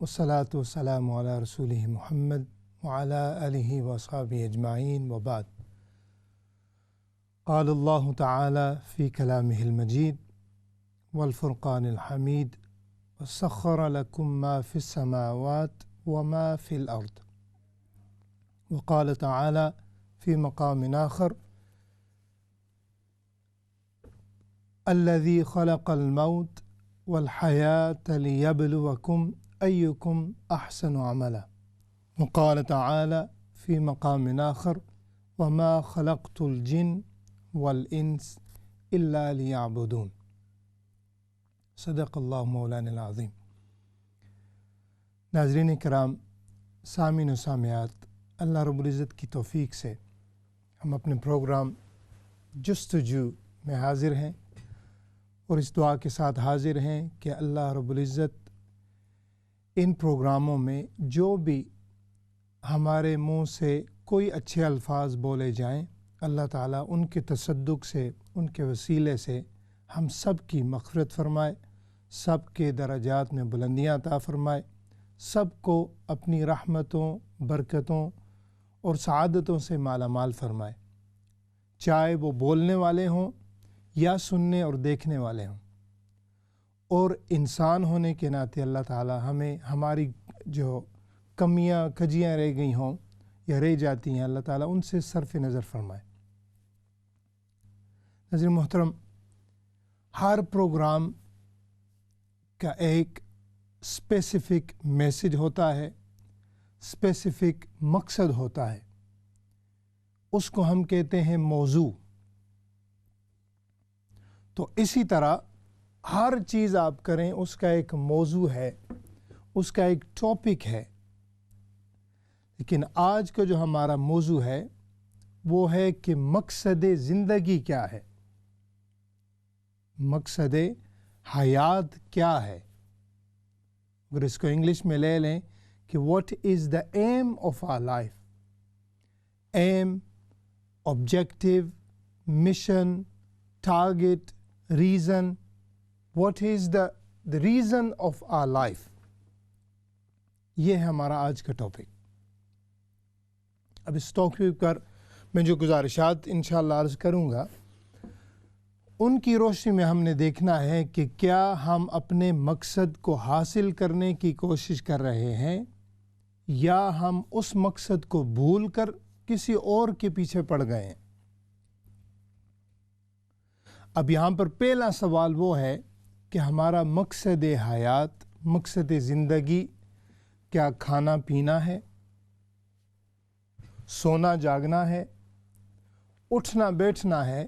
والصلاة والسلام على رسوله محمد وعلى آله وأصحابه أجمعين وبعد. قال الله تعالى في كلامه المجيد والفرقان الحميد وسخر لكم ما في السماوات وما في الأرض. وقال تعالى في مقام آخر الذي خلق الموت والحياة ليبلوكم أيكم أحسن عملا. وقال تعالى في مقام آخر وما خلقت الجن والإنس إلا ليعبدون. صدق اللہ مولانا العظیم. ناظرین کرام، سامعین و سامعات، اللہ رب العزت کی توفیق سے ہم اپنے پروگرام جستجو میں حاضر ہیں اور اس دعا کے ساتھ حاضر ہیں کہ اللہ رب العزت ان پروگراموں میں جو بھی ہمارے منہ سے کوئی اچھے الفاظ بولے جائیں، اللہ تعالیٰ ان کے تصدق سے، ان کے وسیلے سے ہم سب کی مغفرت فرمائے، سب کے درجات میں بلندیاں عطا فرمائے، سب کو اپنی رحمتوں، برکتوں اور سعادتوں سے مالا مال فرمائے، چاہے وہ بولنے والے ہوں یا سننے اور دیکھنے والے ہوں. اور انسان ہونے کے ناطے اللہ تعالیٰ ہمیں ہماری جو کمیاں کجیاں رہ گئی ہوں یا رہ جاتی ہیں، اللہ تعالیٰ ان سے صرف نظر فرمائے. ناظرین محترم، ہر پروگرام کا ایک اسپیسیفک میسج ہوتا ہے، اسپیسیفک مقصد ہوتا ہے، اس کو ہم کہتے ہیں موضوع. تو اسی طرح ہر چیز آپ کریں اس کا ایک موضوع ہے، اس کا ایک ٹاپک ہے. لیکن آج کا جو ہمارا موضوع ہے وہ ہے کہ مقصد زندگی کیا ہے، مقصد حیات کیا ہے. اگر اس کو انگلش میں لے لیں کہ what is the aim of our life, aim, objective, mission, target, reason, what is the reason of our life, یہ ہے ہمارا آج کا ٹاپک. اب اس ٹاپک پر میں جو گزارشات انشاءاللہ عرض کروں گا ان کی روشنی میں ہم نے دیکھنا ہے کہ کیا ہم اپنے مقصد کو حاصل کرنے کی کوشش کر رہے ہیں یا ہم اس مقصد کو بھول کر کسی اور کے پیچھے پڑ گئے ہیں. اب یہاں پر پہلا سوال وہ ہے کہ ہمارا مقصد حیات، مقصد زندگی کیا کھانا پینا ہے، سونا جاگنا ہے، اٹھنا بیٹھنا ہے،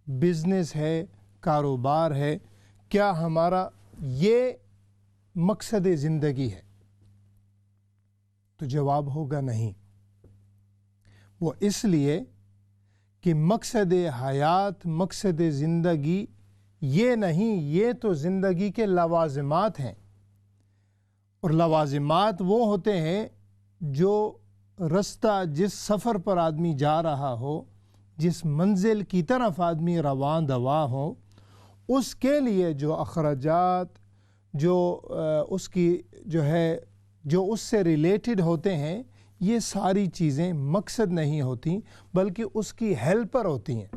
بزنس ہے، کاروبار ہے؟ کیا ہمارا یہ مقصد زندگی ہے؟ تو جواب ہوگا نہیں. وہ اس لیے کہ مقصد حیات، مقصد زندگی یہ نہیں، یہ تو زندگی کے لوازمات ہیں. اور لوازمات وہ ہوتے ہیں جو رستہ، جس سفر پر آدمی جا رہا ہو، جس منزل کی طرف آدمی رواں دوا ہو، اس کے لیے جو اخراجات، جو اس کی جو اس سے ریلیٹڈ ہوتے ہیں، یہ ساری چیزیں مقصد نہیں ہوتی بلکہ اس کی ہیلپر ہوتی ہیں.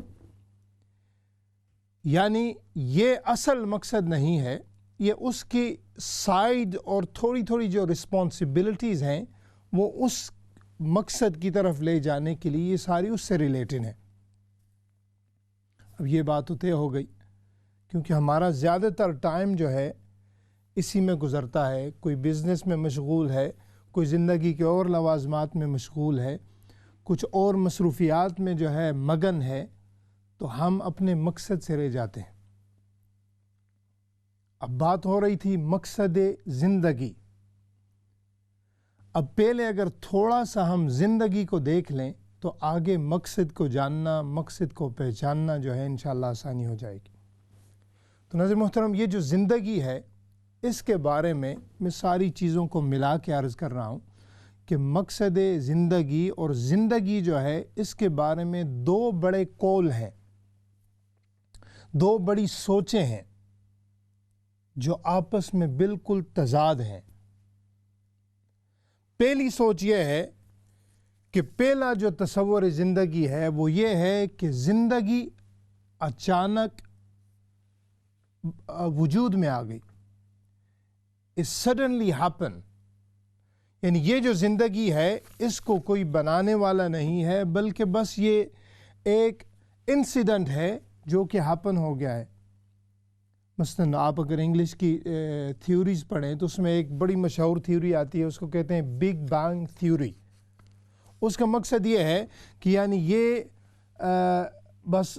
یعنی یہ اصل مقصد نہیں ہے، یہ اس کی سائیڈ اور تھوڑی تھوڑی جو رسپانسبلٹیز ہیں وہ اس مقصد کی طرف لے جانے کے لیے یہ ساری اس سے ریلیٹڈ ہیں. اب یہ بات تو طے ہو گئی، کیونکہ ہمارا زیادہ تر ٹائم جو ہے اسی میں گزرتا ہے. کوئی بزنس میں مشغول ہے، کوئی زندگی کے اور لوازمات میں مشغول ہے، کچھ اور مصروفیات میں جو ہے مگن ہے، تو ہم اپنے مقصد سے رہ جاتے ہیں. اب بات ہو رہی تھی مقصد زندگی. اب پہلے اگر تھوڑا سا ہم زندگی کو دیکھ لیں تو آگے مقصد کو جاننا، مقصد کو پہچاننا جو ہے انشاءاللہ آسانی ہو جائے گی. تو ناظرین محترم، یہ جو زندگی ہے اس کے بارے میں ساری چیزوں کو ملا کے عرض کر رہا ہوں کہ مقصد زندگی اور زندگی جو ہے اس کے بارے میں دو بڑے قول ہیں، دو بڑی سوچیں ہیں جو آپس میں بالکل تضاد ہیں. پہلی سوچ یہ ہے کہ پہلا جو تصور زندگی ہے وہ یہ ہے کہ زندگی اچانک وجود میں آ گئی. It suddenly happened. یعنی یہ جو زندگی ہے اس کو کوئی بنانے والا نہیں ہے بلکہ بس یہ ایک انسیڈنٹ ہے جو کہ ہیپن ہو گیا ہے. مثلاً آپ اگر انگلش کی تھیوریز پڑھیں تو اس میں ایک بڑی مشہور تھیوری آتی ہے, اس کو کہتے ہیں بگ بینگ تھیوری. اس کا مقصد یہ ہے کہ یعنی یہ بس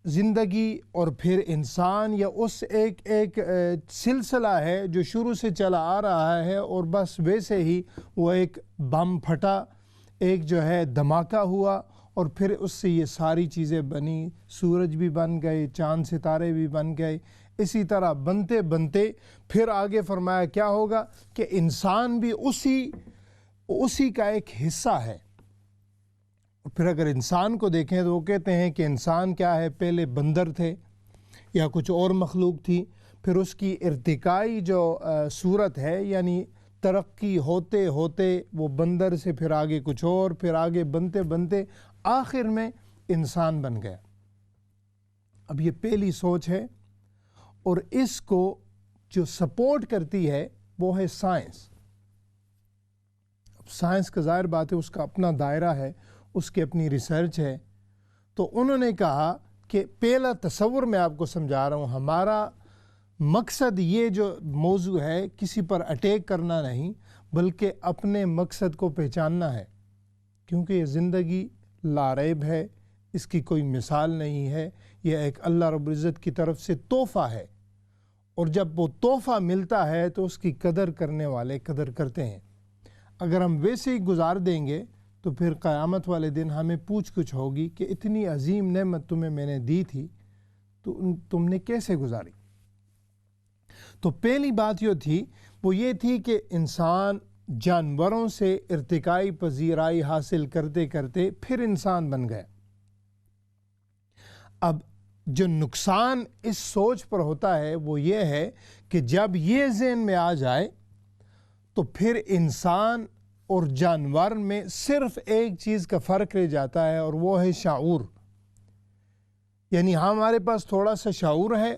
زندگی اور پھر انسان یا اس ایک سلسلہ ہے جو شروع سے چلا آ رہا ہے اور بس ویسے ہی وہ ایک بم پھٹا, ایک جو ہے دھماکہ ہوا اور پھر اس سے یہ ساری چیزیں بنی. سورج بھی بن گئے, چاند ستارے بھی بن گئے. اسی طرح بنتے بنتے پھر آگے فرمایا کیا ہوگا کہ انسان بھی اسی کا ایک حصہ ہے. پھر اگر انسان کو دیکھیں تو وہ کہتے ہیں کہ انسان کیا ہے, پہلے بندر تھے یا کچھ اور مخلوق تھی, پھر اس کی ارتقائی جو صورت ہے یعنی ترقی ہوتے ہوتے وہ بندر سے پھر آگے کچھ اور, پھر آگے بنتے بنتے آخر میں انسان بن گیا. اب یہ پہلی سوچ ہے اور اس کو جو سپورٹ کرتی ہے وہ ہے سائنس. اب سائنس کا ظاہر بات ہے اس کا اپنا دائرہ ہے, اس کی اپنی ریسرچ ہے. تو انہوں نے کہا کہ پہلا تصور میں آپ کو سمجھا رہا ہوں, ہمارا مقصد یہ جو موضوع ہے کسی پر اٹیک کرنا نہیں بلکہ اپنے مقصد کو پہچاننا ہے, کیونکہ یہ زندگی لاریب ہے, اس کی کوئی مثال نہیں ہے, یہ ایک اللہ رب العزت کی طرف سے تحفہ ہے. اور جب وہ تحفہ ملتا ہے تو اس کی قدر کرنے والے قدر کرتے ہیں. اگر ہم ویسے ہی گزار دیں گے تو پھر قیامت والے دن ہمیں پوچھ گچھ ہوگی کہ اتنی عظیم نعمت تمہیں میں نے دی تھی تو تم نے کیسے گزاری. تو پہلی بات وہ یہ تھی کہ انسان جانوروں سے ارتقائی پذیرائی حاصل کرتے کرتے پھر انسان بن گیا. اب جو نقصان اس سوچ پر ہوتا ہے وہ یہ ہے کہ جب یہ ذہن میں آ جائے تو پھر انسان اور جانور میں صرف ایک چیز کا فرق رہ جاتا ہے اور وہ ہے شعور. یعنی ہمارے پاس تھوڑا سا شعور ہے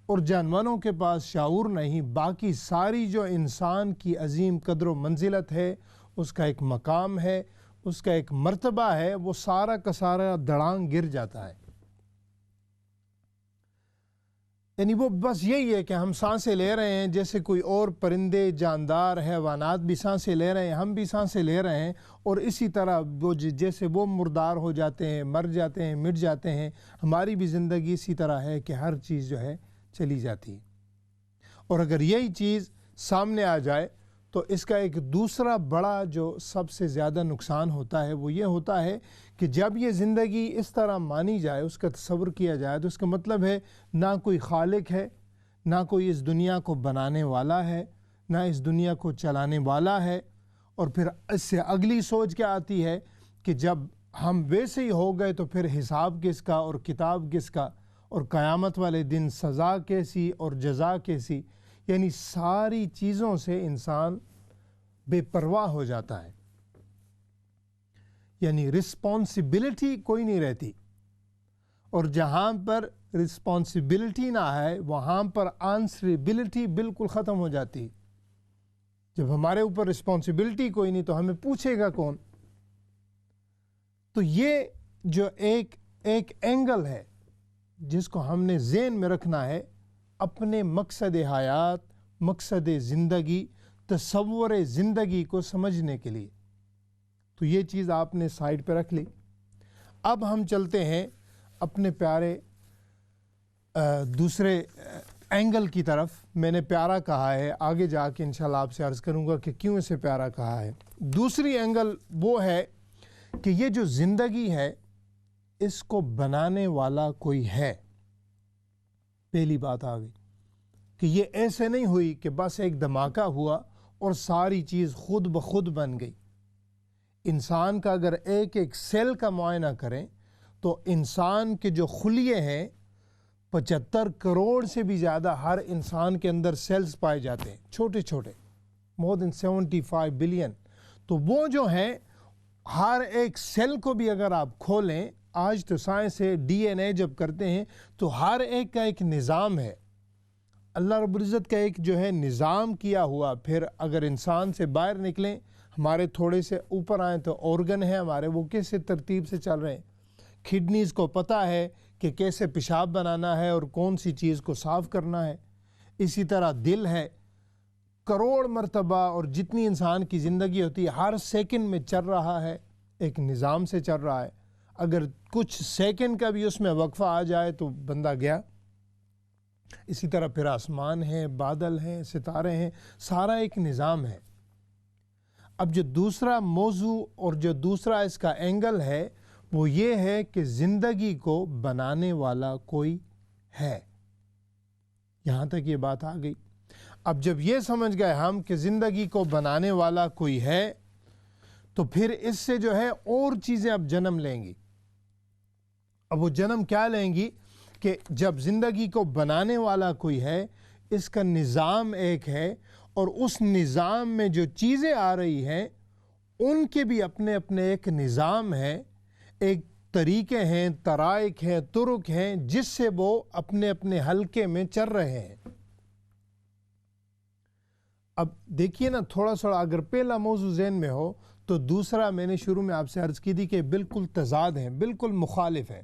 اور جانوروں کے پاس شعور نہیں. باقی ساری جو انسان کی عظیم قدر و منزلت ہے, اس کا ایک مقام ہے, اس کا ایک مرتبہ ہے, وہ سارا کا سارا دڑانگ گر جاتا ہے. یعنی وہ بس یہی ہے کہ ہم سانسیں لے رہے ہیں جیسے کوئی اور پرندے جاندار حیوانات بھی سانسیں لے رہے ہیں, ہم بھی سانسیں لے رہے ہیں, اور اسی طرح وہ جیسے وہ مردار ہو جاتے ہیں, مر جاتے ہیں, مٹ جاتے ہیں, ہماری بھی زندگی اسی طرح ہے کہ ہر چیز جو ہے چلی جاتی ہے. اور اگر یہی چیز سامنے آ جائے تو اس کا ایک دوسرا بڑا جو سب سے زیادہ نقصان ہوتا ہے وہ یہ ہوتا ہے کہ جب یہ زندگی اس طرح مانی جائے, اس کا تصور کیا جائے, تو اس کا مطلب ہے نہ کوئی خالق ہے, نہ کوئی اس دنیا کو بنانے والا ہے, نہ اس دنیا کو چلانے والا ہے. اور پھر اس سے اگلی سوچ کیا آتی ہے کہ جب ہم ویسے ہی ہو گئے تو پھر حساب کس کا اور کتاب کس کا, اور قیامت والے دن سزا کیسی اور جزا کیسی. یعنی ساری چیزوں سے انسان بے پرواہ ہو جاتا ہے. یعنی رسپانسبلٹی کوئی نہیں رہتی, اور جہاں پر رسپانسبلٹی نہ ہے وہاں پر آنسریبلٹی بالکل ختم ہو جاتی. جب ہمارے اوپر رسپانسبلٹی کوئی نہیں تو ہمیں پوچھے گا کون. تو یہ جو ایک اینگل ہے جس کو ہم نے ذہن میں رکھنا ہے اپنے مقصد حیات, مقصد زندگی, تصور زندگی کو سمجھنے کے لیے. تو یہ چیز آپ نے سائڈ پہ رکھ لی. اب ہم چلتے ہیں اپنے پیارے دوسرے اینگل کی طرف. میں نے پیارا کہا ہے, آگے جا کے انشاءاللہ آپ سے عرض کروں گا کہ کیوں اسے پیارا کہا ہے. دوسری اینگل وہ ہے کہ یہ جو زندگی ہے اس کو بنانے والا کوئی ہے. پہلی بات آ گئی کہ یہ ایسے نہیں ہوئی کہ بس ایک دھماکہ ہوا اور ساری چیز خود بخود بن گئی. انسان کا اگر ایک سیل کا معائنہ کریں تو انسان کے جو خلیے ہیں 75 کروڑ سے بھی زیادہ ہر انسان کے اندر سیلز پائے جاتے ہیں, چھوٹے چھوٹے, more than 75 بلین. تو وہ جو ہیں ہر ایک سیل کو بھی اگر آپ کھولیں، آج تو سائنس سے ڈی این اے جب کرتے ہیں تو ہر ایک کا ایک نظام ہے، اللہ رب العزت کا ایک جو ہے نظام کیا ہوا. پھر اگر انسان سے باہر نکلیں، ہمارے تھوڑے سے اوپر آئیں تو آرگن ہیں ہمارے، وہ کیسے ترتیب سے چل رہے ہیں. کڈنیز کو پتہ ہے کہ کیسے پیشاب بنانا ہے اور کون سی چیز کو صاف کرنا ہے. اسی طرح دل ہے، کروڑ مرتبہ اور جتنی انسان کی زندگی ہوتی ہے ہر سیکنڈ میں چل رہا ہے، ایک نظام سے چل رہا ہے. اگر کچھ سیکنڈ کا بھی اس میں وقفہ آ جائے تو بندہ گیا. اسی طرح پھر آسمان ہیں، بادل ہیں، ستارے ہیں، سارا ایک نظام ہے. اب جو دوسرا موضوع اور جو دوسرا اس کا اینگل ہے وہ یہ ہے کہ زندگی کو بنانے والا کوئی ہے. یہاں تک یہ بات آ گئی. اب جب یہ سمجھ گئے ہم کہ زندگی کو بنانے والا کوئی ہے تو پھر اس سے جو ہے اور چیزیں اب جنم لیں گی. اب وہ جنم کیا لیں گی کہ جب زندگی کو بنانے والا کوئی ہے، اس کا نظام ایک ہے، اور اس نظام میں جو چیزیں آ رہی ہیں ان کے بھی اپنے اپنے ایک نظام ہے، ایک طریقے ہیں، طرائق ہیں، طرق ہیں جس سے وہ اپنے اپنے حلقے میں چل رہے ہیں. اب دیکھیے نا، تھوڑا سا اگر پہلا موضوع ذہن میں ہو تو دوسرا میں نے شروع میں آپ سے عرض کی تھی کہ بالکل تضاد ہیں، بالکل مخالف ہیں.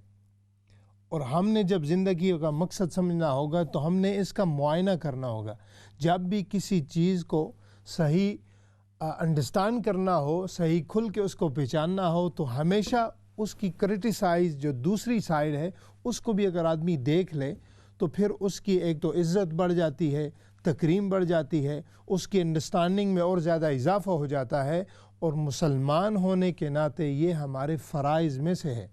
اور ہم نے جب زندگی کا مقصد سمجھنا ہوگا تو ہم نے اس کا معائنہ کرنا ہوگا. جب بھی کسی چیز کو صحیح انڈرسٹینڈ کرنا ہو، صحیح کھل کے اس کو پہچاننا ہو، تو ہمیشہ اس کی کرٹیسائز جو دوسری سائیڈ ہے اس کو بھی اگر آدمی دیکھ لے تو پھر اس کی ایک تو عزت بڑھ جاتی ہے، تکریم بڑھ جاتی ہے، اس کی انڈرسٹینڈنگ میں اور زیادہ اضافہ ہو جاتا ہے. اور مسلمان ہونے کے ناطے یہ ہمارے فرائض میں سے ہے.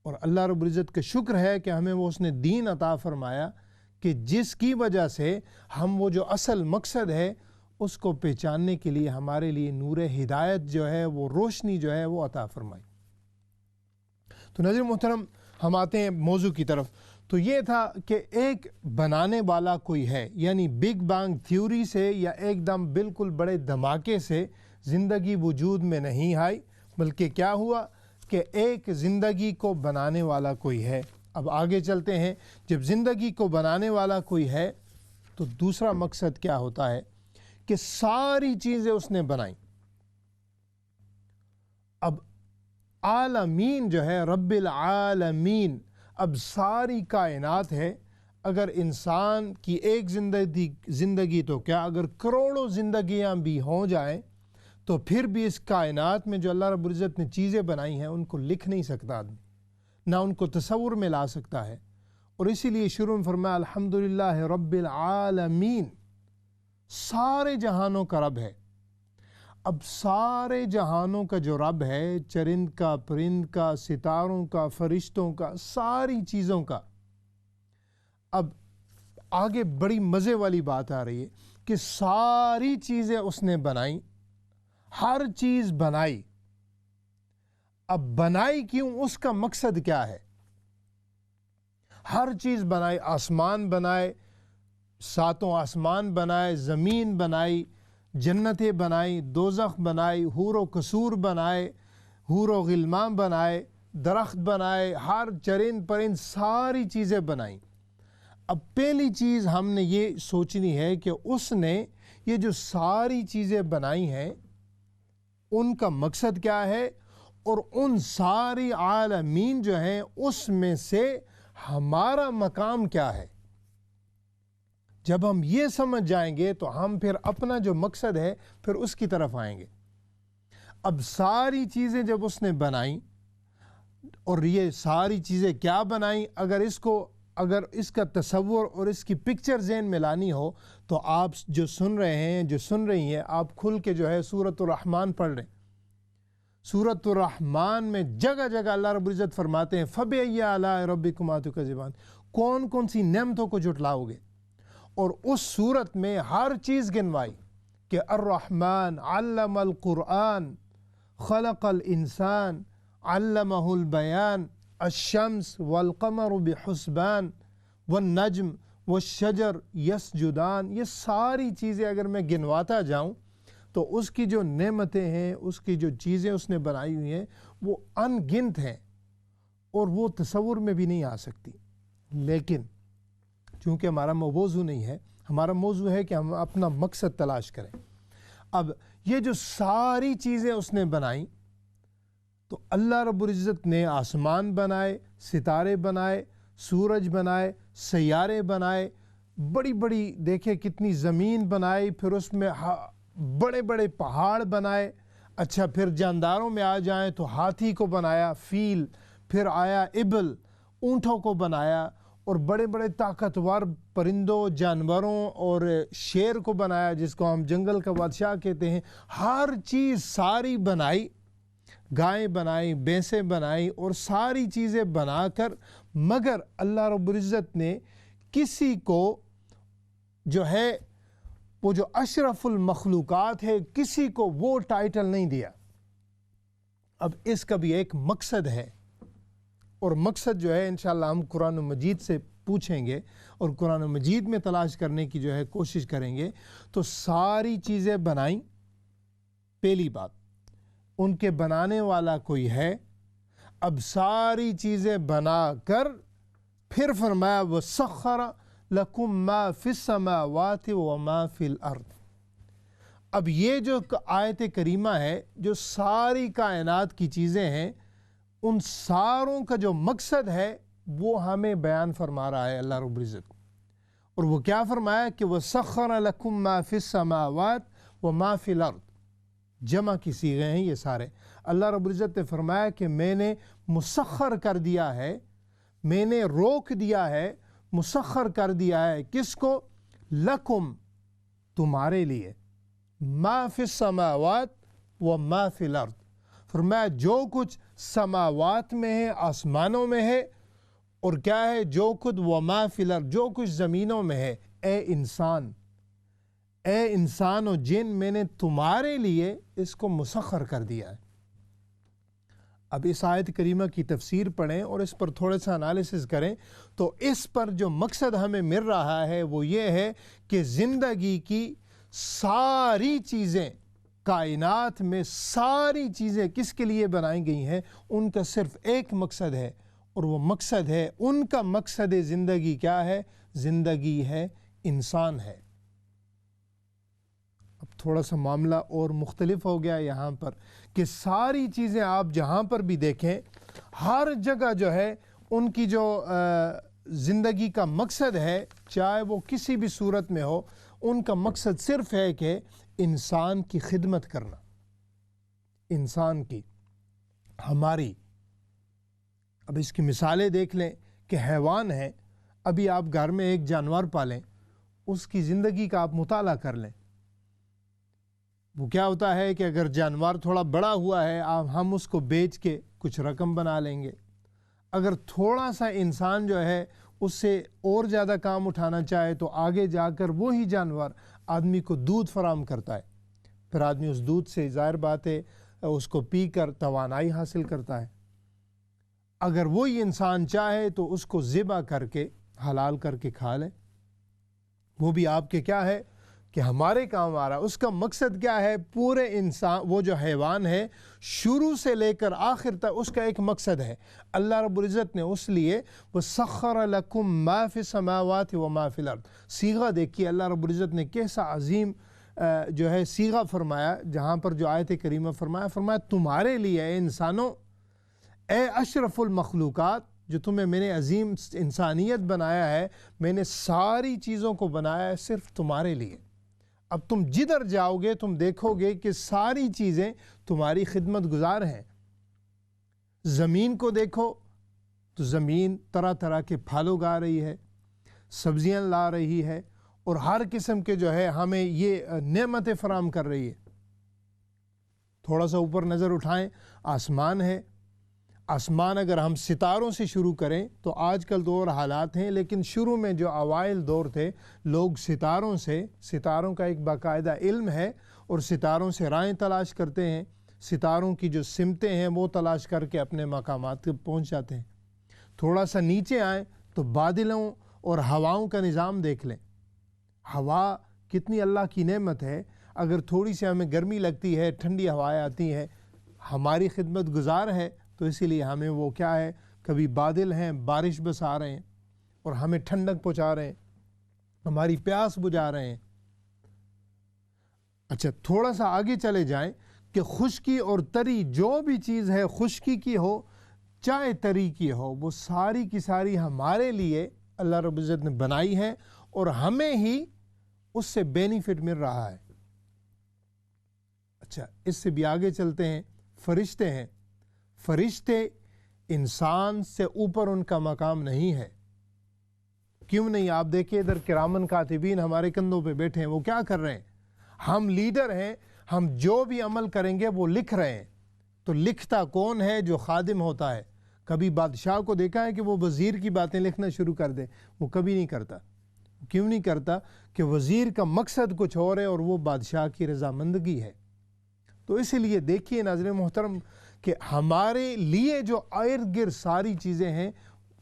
اور اللہ رب العزت کا شکر ہے کہ ہمیں وہ اس نے دین عطا فرمایا کہ جس کی وجہ سے ہم وہ جو اصل مقصد ہے اس کو پہچاننے کے لیے ہمارے لیے نور ہدایت جو ہے، وہ روشنی جو ہے وہ عطا فرمائی. تو ناظرین محترم، ہم آتے ہیں موضوع کی طرف. تو یہ تھا کہ ایک بنانے والا کوئی ہے، یعنی بگ بینگ تھیوری سے یا ایک دم بالکل بڑے دھماکے سے زندگی وجود میں نہیں آئی، بلکہ کیا ہوا کہ ایک زندگی کو بنانے والا کوئی ہے. اب آگے چلتے ہیں. جب زندگی کو بنانے والا کوئی ہے تو دوسرا مقصد کیا ہوتا ہے کہ ساری چیزیں اس نے بنائیں. اب عالمین جو ہے، رب العالمین، اب ساری کائنات ہے. اگر انسان کی ایک زندگی تو کیا اگر کروڑوں زندگیاں بھی ہوں جائیں تو پھر بھی اس کائنات میں جو اللہ رب العزت نے چیزیں بنائی ہیں ان کو لکھ نہیں سکتا آدمی، نہ ان کو تصور میں لا سکتا ہے. اور اسی لیے شروع میں فرمایا الحمدللہ رب العالمین، سارے جہانوں کا رب ہے. اب سارے جہانوں کا جو رب ہے، چرند کا، پرند کا، ستاروں کا، فرشتوں کا، ساری چیزوں کا. اب آگے بڑی مزے والی بات آ رہی ہے کہ ساری چیزیں اس نے بنائی، ہر چیز بنائی. اب بنائی کیوں؟ اس کا مقصد کیا ہے؟ ہر چیز بنائی، آسمان بنائے، ساتوں آسمان بنائے، زمین بنائی، جنتیں بنائی، دوزخ بنائی، حور و قصور بنائے، حور و غلمان بنائے، درخت بنائے، ہر چرند پرند ساری چیزیں بنائیں. اب پہلی چیز ہم نے یہ سوچنی ہے کہ اس نے یہ جو ساری چیزیں بنائی ہیں ان کا مقصد کیا ہے، اور ان ساری عالمین جو ہیں اس میں سے ہمارا مقام کیا ہے. جب ہم یہ سمجھ جائیں گے تو ہم پھر اپنا جو مقصد ہے پھر اس کی طرف آئیں گے. اب ساری چیزیں جب اس نے بنائیں، اور یہ ساری چیزیں کیا بنائیں، اگر اس کا تصور اور اس کی پکچر ذہن میں لانی ہو تو آپ جو سن رہے ہیں، جو سن رہی ہیں، آپ کھل کے جو ہے سورۃ الرحمن پڑھ لیں. سورۃ الرحمن میں جگہ جگہ اللہ رب العزت فرماتے ہیں فَبِأَيِّ آلَاءِ رَبِّكُمَا تُكَذِّبَانِ، کون کون سی نعمتوں کو جھٹلاؤ گے. اور اس صورت میں ہر چیز گنوائی کہ الرحمن علم القرآن خلق الانسان علمہ البیان الشمس والقمر بحسبان والنجم والشجر یسجدان. یہ ساری چیزیں اگر میں گنواتا جاؤں تو اس کی جو نعمتیں ہیں، اس کی جو چیزیں اس نے بنائی ہوئی ہیں وہ ان گنت ہیں اور وہ تصور میں بھی نہیں آ سکتی. لیکن چونکہ ہمارا موضوع نہیں ہے، ہمارا موضوع ہے کہ ہم اپنا مقصد تلاش کریں. اب یہ جو ساری چیزیں اس نے بنائیں، تو اللہ رب العزت نے آسمان بنائے، ستارے بنائے، سورج بنائے، سیارے بنائے، بڑی بڑی دیکھیں کتنی زمین بنائی، پھر اس میں بڑے بڑے پہاڑ بنائے. اچھا پھر جانداروں میں آ جائیں تو ہاتھی کو بنایا، فیل، پھر آیا ابل، اونٹوں کو بنایا، اور بڑے بڑے طاقتور پرندوں، جانوروں اور شیر کو بنایا جس کو ہم جنگل کا بادشاہ کہتے ہیں. ہر چیز ساری بنائی، گائیں بنائی، بھینسیں بنائی اور ساری چیزیں بنا کر، مگر اللہ رب العزت نے کسی کو جو ہے وہ جو اشرف المخلوقات ہے، کسی کو وہ ٹائٹل نہیں دیا. اب اس کا بھی ایک مقصد ہے، اور مقصد جو ہے انشاءاللہ ہم قرآن مجید سے پوچھیں گے اور قرآن مجید میں تلاش کرنے کی جو ہے کوشش کریں گے. تو ساری چیزیں بنائیں، پہلی بات ان کے بنانے والا کوئی ہے. اب ساری چیزیں بنا کر پھر فرمایا وَسَخَّرَ لَكُم مَّا فِي السَّمَاوَاتِ وَمَا فِي الْأَرْضِ. اب یہ جو آیت کریمہ ہے، جو ساری کائنات کی چیزیں ہیں، ان ساروں کا جو مقصد ہے وہ ہمیں بیان فرما رہا ہے اللہ رب العزت. اور وہ کیا فرمایا کہ وَسَخَّرَ لَكُم مَّا فِي السَّمَاوَاتِ وَمَا فِي الْأَرْضِ. جمع کی صیغے ہیں یہ سارے. اللہ رب العزت نے فرمایا کہ میں نے مسخر کر دیا ہے، میں نے روک دیا ہے، مسخر کر دیا ہے کس کو؟ لکم، تمہارے لیے، ما فی السماوات و ما فی الارض. فرمایا جو کچھ سماوات میں ہے، آسمانوں میں ہے، اور کیا ہے؟ جو کچھ وما فی الارض، جو کچھ زمینوں میں ہے. اے انسان، اے انسان و جن، میں نے تمہارے لیے اس کو مسخر کر دیا ہے. اب اس آیت کریمہ کی تفسیر پڑھیں اور اس پر تھوڑا سا انالیسس کریں تو اس پر جو مقصد ہمیں مل رہا ہے وہ یہ ہے کہ زندگی کی ساری چیزیں، کائنات میں ساری چیزیں کس کے لیے بنائی گئی ہیں؟ ان کا صرف ایک مقصد ہے، اور وہ مقصد ہے، ان کا مقصد زندگی کیا ہے؟ زندگی ہے، انسان ہے. اب تھوڑا سا معاملہ اور مختلف ہو گیا یہاں پر کہ ساری چیزیں آپ جہاں پر بھی دیکھیں، ہر جگہ جو ہے ان کی جو زندگی کا مقصد ہے، چاہے وہ کسی بھی صورت میں ہو، ان کا مقصد صرف ہے کہ انسان کی خدمت کرنا، انسان کی، ہماری. اب اس کی مثالیں دیکھ لیں کہ حیوان ہے. ابھی آپ گھر میں ایک جانور پالیں، اس کی زندگی کا آپ مطالعہ کر لیں. وہ کیا ہوتا ہے کہ اگر جانور تھوڑا بڑا ہوا ہے، ہم اس کو بیچ کے کچھ رقم بنا لیں گے. اگر تھوڑا سا انسان جو ہے اس سے اور زیادہ کام اٹھانا چاہے تو آگے جا کر وہی جانور آدمی کو دودھ فراہم کرتا ہے. پھر آدمی اس دودھ سے ظاہر بات ہے اس کو پی کر توانائی حاصل کرتا ہے. اگر وہی انسان چاہے تو اس کو ذبح کر کے حلال کر کے کھا لے. وہ بھی آپ کے کیا ہے کہ ہمارے کام آ رہا ہے. اس کا مقصد کیا ہے؟ پورے انسان، وہ جو حیوان ہے شروع سے لے کر آخر تک اس کا ایک مقصد ہے. اللہ رب العزت نے اس لیے وَسَخَّرَ لَكُم مَّا فِي السَّمَاوَاتِ وَمَا فِي الْأَرْضِ. صیغہ دیکھیے اللہ رب العزت نے کیسا عظیم جو ہے صیغہ فرمایا. جہاں پر جو آیت کریمہ فرمایا تمہارے لیے اے انسانوں، اے اشرف المخلوقات، جو تمہیں میں نے عظیم انسانیت بنایا ہے، میں نے ساری چیزوں کو بنایا ہے صرف تمہارے لیے. اب تم جدھر جاؤ گے تم دیکھو گے کہ ساری چیزیں تمہاری خدمت گزار ہیں. زمین کو دیکھو تو زمین طرح طرح کے پھل اگا رہی ہے، سبزیاں لا رہی ہے، اور ہر قسم کے جو ہے ہمیں یہ نعمتیں فراہم کر رہی ہے. تھوڑا سا اوپر نظر اٹھائیں، آسمان ہے. آسمان اگر ہم ستاروں سے شروع کریں تو آج کل تو اور حالات ہیں، لیکن شروع میں جو اوائل دور تھے لوگ ستاروں کا ایک باقاعدہ علم ہے اور ستاروں سے راہیں تلاش کرتے ہیں. ستاروں کی جو سمتیں ہیں وہ تلاش کر کے اپنے مقامات تک پہنچ جاتے ہیں. تھوڑا سا نیچے آئیں تو بادلوں اور ہواؤں کا نظام دیکھ لیں. ہوا کتنی اللہ کی نعمت ہے. اگر تھوڑی سی ہمیں گرمی لگتی ہے، ٹھنڈی ہوائیں آتی ہیں، ہماری خدمت گزار ہے، تو اسی لیے ہمیں وہ کیا ہے، کبھی بادل ہیں، بارش بس آ رہے ہیں اور ہمیں ٹھنڈک پہنچا رہے ہیں، ہماری پیاس بجھا رہے ہیں۔ اچھا تھوڑا سا آگے چلے جائیں کہ خشکی اور تری جو بھی چیز ہے، خشکی کی ہو چاہے تری کی ہو، وہ ساری کی ساری ہمارے لیے اللہ رب العزت نے بنائی ہے اور ہمیں ہی اس سے بینیفٹ مل رہا ہے۔ اچھا اس سے بھی آگے چلتے ہیں، فرشتے ہیں، فرشتے انسان سے اوپر ان کا مقام نہیں ہے۔ کیوں نہیں؟ آپ دیکھیں ادھر کرامن کاتبین ہمارے کندھوں پہ بیٹھے ہیں، وہ کیا کر رہے ہیں؟ ہم لیڈر ہیں، ہم جو بھی عمل کریں گے وہ لکھ رہے ہیں۔ تو لکھتا کون ہے؟ جو خادم ہوتا ہے۔ کبھی بادشاہ کو دیکھا ہے کہ وہ وزیر کی باتیں لکھنا شروع کر دے؟ وہ کبھی نہیں کرتا۔ کیوں نہیں کرتا؟ کہ وزیر کا مقصد کچھ اور ہے اور وہ بادشاہ کی رضامندگی ہے۔ تو اسی لیے دیکھیے ناظرین محترم کہ ہمارے لیے جو ارد گرد ساری چیزیں ہیں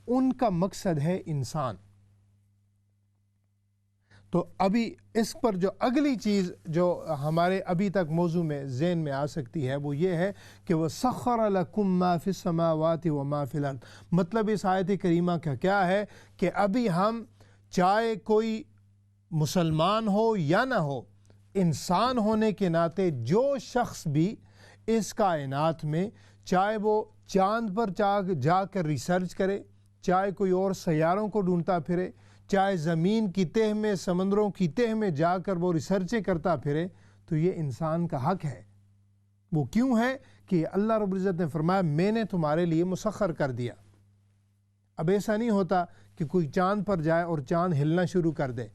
ان کا مقصد ہے انسان۔ تو ابھی اس پر جو اگلی چیز جو ہمارے ابھی تک موضوع میں ذہن میں آ سکتی ہے وہ یہ ہے کہ وَسَخَّرَ لَكُم مَا فِي السَّمَاوَاتِ وَمَا فِي الْأَرْضِ۔ مطلب اس آیت کریمہ کا کیا ہے کہ ابھی ہم چاہے کوئی مسلمان ہو یا نہ ہو، انسان ہونے کے ناطے جو شخص بھی اس کائنات میں، چاہے وہ چاند پر جا کر ریسرچ کرے، چاہے کوئی اور سیاروں کو ڈھونڈتا پھرے، چاہے زمین کی تہ میں، سمندروں کی تہ میں جا کر وہ ریسرچیں کرتا پھرے، تو یہ انسان کا حق ہے۔ وہ کیوں ہے؟ کہ اللہ رب العزت نے فرمایا میں نے تمہارے لیے مسخر کر دیا۔ اب ایسا نہیں ہوتا کہ کوئی چاند پر جائے اور چاند ہلنا شروع کر دے۔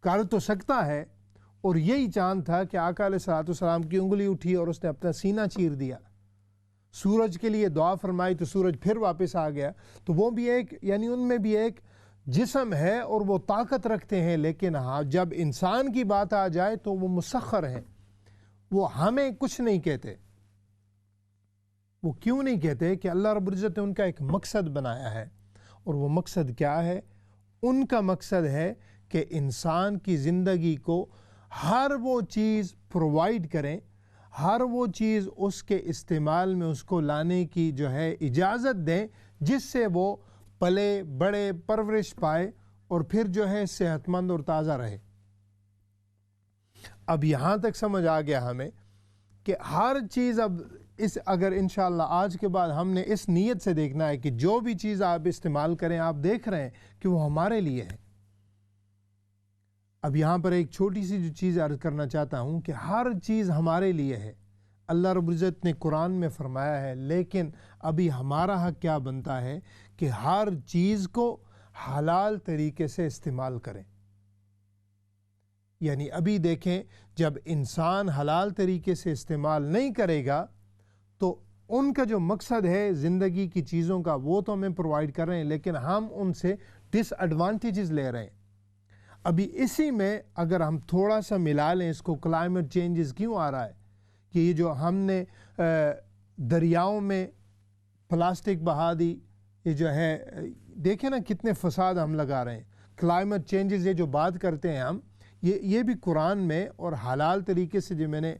کر تو سکتا ہے، اور یہی چاند تھا کہ آقا علیہ الصلوۃ والسلام کی انگلی اٹھی اور اس نے اپنا سینہ چیر دیا۔ سورج کے لیے دعا فرمائی تو سورج پھر واپس آ گیا۔ تو وہ بھی ایک، یعنی ان میں بھی ایک جسم ہے اور وہ طاقت رکھتے ہیں، لیکن ہاں جب انسان کی بات آ جائے تو وہ مسخر ہیں، وہ ہمیں کچھ نہیں کہتے۔ وہ کیوں نہیں کہتے؟ کہ اللہ رب العزت نے ان کا ایک مقصد بنایا ہے، اور وہ مقصد کیا ہے؟ ان کا مقصد ہے کہ انسان کی زندگی کو ہر وہ چیز پرووائڈ کریں، ہر وہ چیز اس کے استعمال میں اس کو لانے کی جو ہے اجازت دیں، جس سے وہ پلے بڑے، پرورش پائے اور پھر جو ہے صحت مند اور تازہ رہے۔ اب یہاں تک سمجھ آ گیا ہمیں کہ ہر چیز اب اگر انشاءاللہ آج کے بعد ہم نے اس نیت سے دیکھنا ہے کہ جو بھی چیز آپ استعمال کریں، آپ دیکھ رہے ہیں کہ وہ ہمارے لیے ہے۔ اب یہاں پر ایک چھوٹی سی جو چیز عرض کرنا چاہتا ہوں کہ ہر چیز ہمارے لیے ہے، اللہ رب العزت نے قرآن میں فرمایا ہے، لیکن ابھی ہمارا حق کیا بنتا ہے کہ ہر چیز کو حلال طریقے سے استعمال کریں۔ یعنی ابھی دیکھیں جب انسان حلال طریقے سے استعمال نہیں کرے گا تو ان کا جو مقصد ہے زندگی کی چیزوں کا وہ تو ہمیں پرووائڈ کر رہے ہیں، لیکن ہم ان سے ڈس ایڈوانٹیجز لے رہے ہیں۔ ابھی اسی میں اگر ہم تھوڑا سا ملا لیں اس کو، کلائمیٹ چینجز کیوں آ رہا ہے کہ یہ جو ہم نے دریاؤں میں پلاسٹک بہا دی، یہ جو ہے دیکھیں نا کتنے فساد ہم لگا رہے ہیں۔ کلائمیٹ چینجز یہ جو بات کرتے ہیں ہم، یہ بھی قرآن میں اور حلال طریقے سے جو میں نے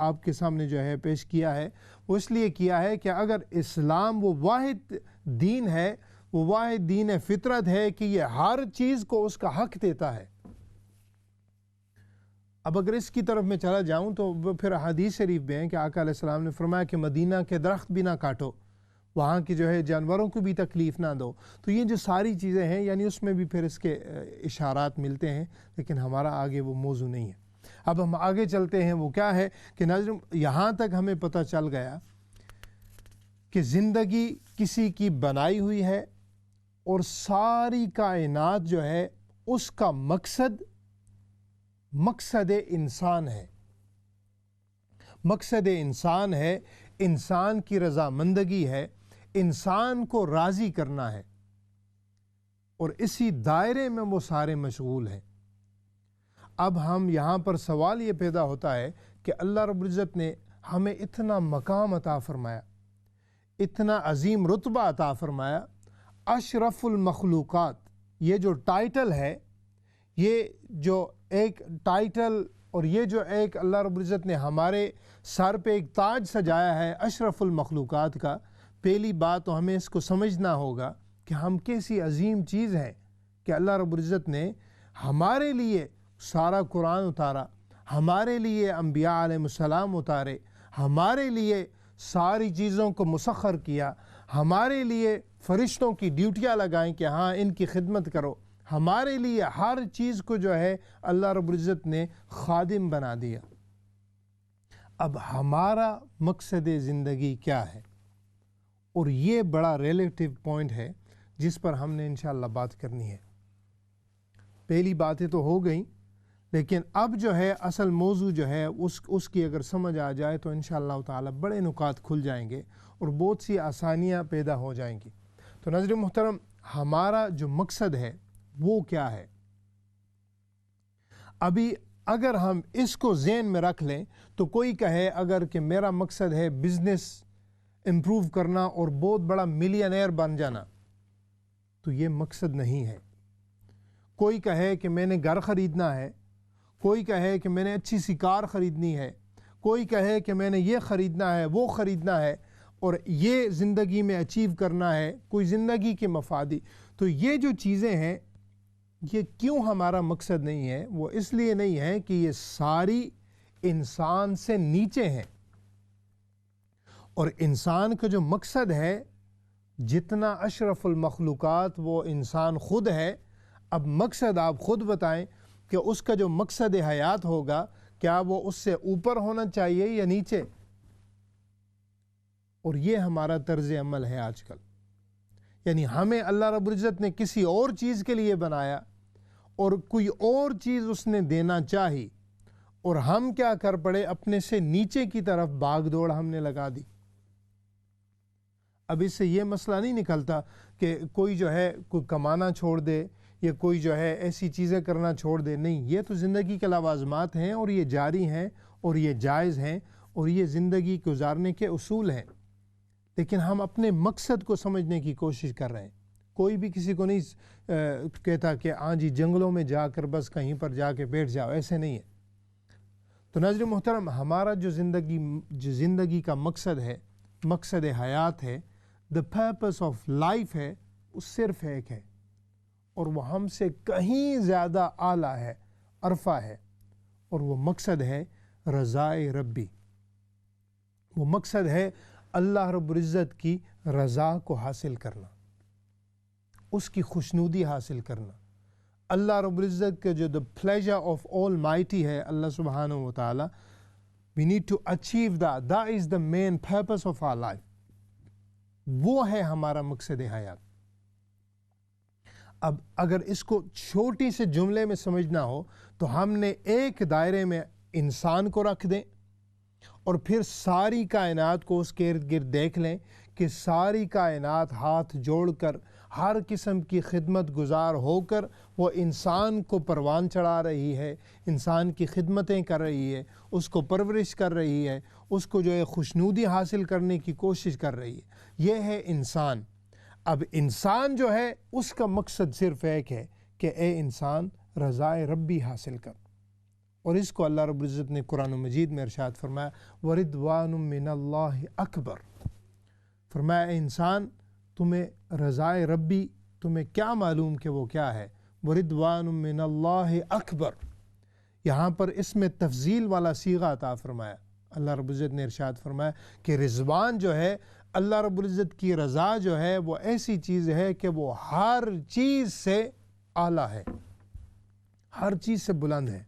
آپ کے سامنے جو ہے پیش کیا ہے، وہ اس لیے کیا ہے کہ اگر اسلام وہ واحد دین ہے، وہ واحد دین فطرت ہے کہ یہ ہر چیز کو اس کا حق دیتا ہے۔ اب اگر اس کی طرف میں چلا جاؤں تو پھر حدیث شریف میں ہے کہ آقا علیہ السلام نے فرمایا کہ مدینہ کے درخت بھی نہ کاٹو، وہاں کی جو ہے جانوروں کو بھی تکلیف نہ دو۔ تو یہ جو ساری چیزیں ہیں یعنی اس میں بھی پھر اس کے اشارات ملتے ہیں، لیکن ہمارا آگے وہ موضوع نہیں ہے۔ اب ہم آگے چلتے ہیں، وہ کیا ہے کہ ناظرین یہاں تک ہمیں پتہ چل گیا کہ زندگی کسی کی بنائی ہوئی ہے اور ساری کائنات جو ہے اس کا مقصد انسان ہے۔ مقصد انسان ہے، انسان کی رضامندگی ہے، انسان کو راضی کرنا ہے، اور اسی دائرے میں وہ سارے مشغول ہیں۔ اب ہم یہاں پر سوال یہ پیدا ہوتا ہے کہ اللہ رب العزت نے ہمیں اتنا مقام عطا فرمایا، اتنا عظیم رتبہ عطا فرمایا، اشرف المخلوقات، یہ جو ٹائٹل ہے، یہ جو ایک ٹائٹل اور یہ جو ایک اللہ رب العزت نے ہمارے سر پہ ایک تاج سجایا ہے اشرف المخلوقات کا، پہلی بات تو ہمیں اس کو سمجھنا ہوگا کہ ہم کیسی عظیم چیز ہیں کہ اللہ رب العزت نے ہمارے لیے سارا قرآن اتارا، ہمارے لیے انبیاء علیہ السلام اتارے، ہمارے لیے ساری چیزوں کو مسخر کیا، ہمارے لیے فرشتوں کی ڈیوٹیاں لگائیں کہ ہاں ان کی خدمت کرو، ہمارے لیے ہر چیز کو جو ہے اللہ رب العزت نے خادم بنا دیا۔ اب ہمارا مقصد زندگی کیا ہے؟ اور یہ بڑا ریلیٹیو پوائنٹ ہے جس پر ہم نے انشاءاللہ بات کرنی ہے۔ پہلی باتیں تو ہو گئیں، لیکن اب جو ہے اصل موضوع جو ہے اس کی اگر سمجھ آ جائے تو انشاءاللہ تعالی بڑے نکات کھل جائیں گے اور بہت سی آسانیاں پیدا ہو جائیں گی۔ تو ناظرین محترم، ہمارا جو مقصد ہے وہ کیا ہے؟ ابھی اگر ہم اس کو ذہن میں رکھ لیں تو کوئی کہے اگر کہ میرا مقصد ہے بزنس امپروو کرنا اور بہت بڑا ملینئر بن جانا، تو یہ مقصد نہیں ہے۔ کوئی کہے کہ میں نے گھر خریدنا ہے، کوئی کہے کہ میں نے اچھی سی کار خریدنی ہے، کوئی کہے کہ میں نے یہ خریدنا ہے وہ خریدنا ہے اور یہ زندگی میں اچیو کرنا ہے، کوئی زندگی کے مفادی۔ تو یہ جو چیزیں ہیں یہ کیوں ہمارا مقصد نہیں ہے؟ وہ اس لیے نہیں ہے کہ یہ ساری انسان سے نیچے ہیں، اور انسان کا جو مقصد ہے جتنا اشرف المخلوقات وہ انسان خود ہے۔ اب مقصد آپ خود بتائیں کہ اس کا جو مقصد حیات ہوگا کیا وہ اس سے اوپر ہونا چاہیے یا نیچے؟ اور یہ ہمارا طرز عمل ہے آج کل، یعنی ہمیں اللہ رب العزت نے کسی اور چیز کے لیے بنایا اور کوئی اور چیز اس نے دینا چاہی، اور ہم کیا کر پڑے؟ اپنے سے نیچے کی طرف بھاگ دوڑ ہم نے لگا دی۔ اب اس سے یہ مسئلہ نہیں نکلتا کہ کوئی جو ہے کوئی کمانا چھوڑ دے یا کوئی جو ہے ایسی چیزیں کرنا چھوڑ دے، نہیں، یہ تو زندگی کے لوازمات ہیں اور یہ جاری ہیں اور یہ جائز ہیں اور یہ زندگی گزارنے کے اصول ہیں، لیکن ہم اپنے مقصد کو سمجھنے کی کوشش کر رہے ہیں۔ کوئی بھی کسی کو نہیں کہتا کہ ہاں جی جنگلوں میں جا کر بس کہیں پر جا کے بیٹھ جاؤ، ایسے نہیں ہے۔ تو ناظرین محترم، ہمارا جو زندگی کا مقصد ہے، مقصد حیات ہے، the purpose of life ہے، وہ صرف ایک ہے اور وہ ہم سے کہیں زیادہ اعلیٰ ہے، عرفہ ہے، اور وہ مقصد ہے رضائے ربی۔ وہ مقصد ہے اللہ رب العزت کی رضا کو حاصل کرنا، اس کی خوشنودی حاصل کرنا۔ اللہ رب العزت کے جو the pleasure of Almighty ہے اللہ سبحانہ و تعالی، we need to achieve that is the main purpose of our life۔ وہ ہے ہمارا مقصد حیات۔ اب اگر اس کو چھوٹی سے جملے میں سمجھنا ہو تو ہم نے ایک دائرے میں انسان کو رکھ دیں اور پھر ساری کائنات کو اس کے ارد گرد دیکھ لیں کہ ساری کائنات ہاتھ جوڑ کر ہر قسم کی خدمت گزار ہو کر وہ انسان کو پروان چڑھا رہی ہے، انسان کی خدمتیں کر رہی ہے، اس کو پرورش کر رہی ہے، اس کو جو ہے خوشنودی حاصل کرنے کی کوشش کر رہی ہے۔ یہ ہے انسان۔ اب انسان جو ہے اس کا مقصد صرف ایک ہے کہ اے انسان رضائے ربی حاصل کر، اور اس کو اللہ رب العزت نے قرآن مجید میں ارشاد فرمایا وَرِضْوَانٌ مِّنَ اللَّهِ اکبر۔ فرمایا اے انسان تمہیں رضائے ربی تمہیں کیا معلوم کہ وہ کیا ہے؟ وَرِضْوَانٌ مِّنَ اللَّهِ اکبر۔ یہاں پر اس میں تفضیل والا صیغہ عطا فرمایا۔ اللہ رب العزت نے ارشاد فرمایا کہ رضوان جو ہے، اللہ رب العزت کی رضا جو ہے، وہ ایسی چیز ہے کہ وہ ہر چیز سے اعلیٰ ہے، ہر چیز سے بلند ہے۔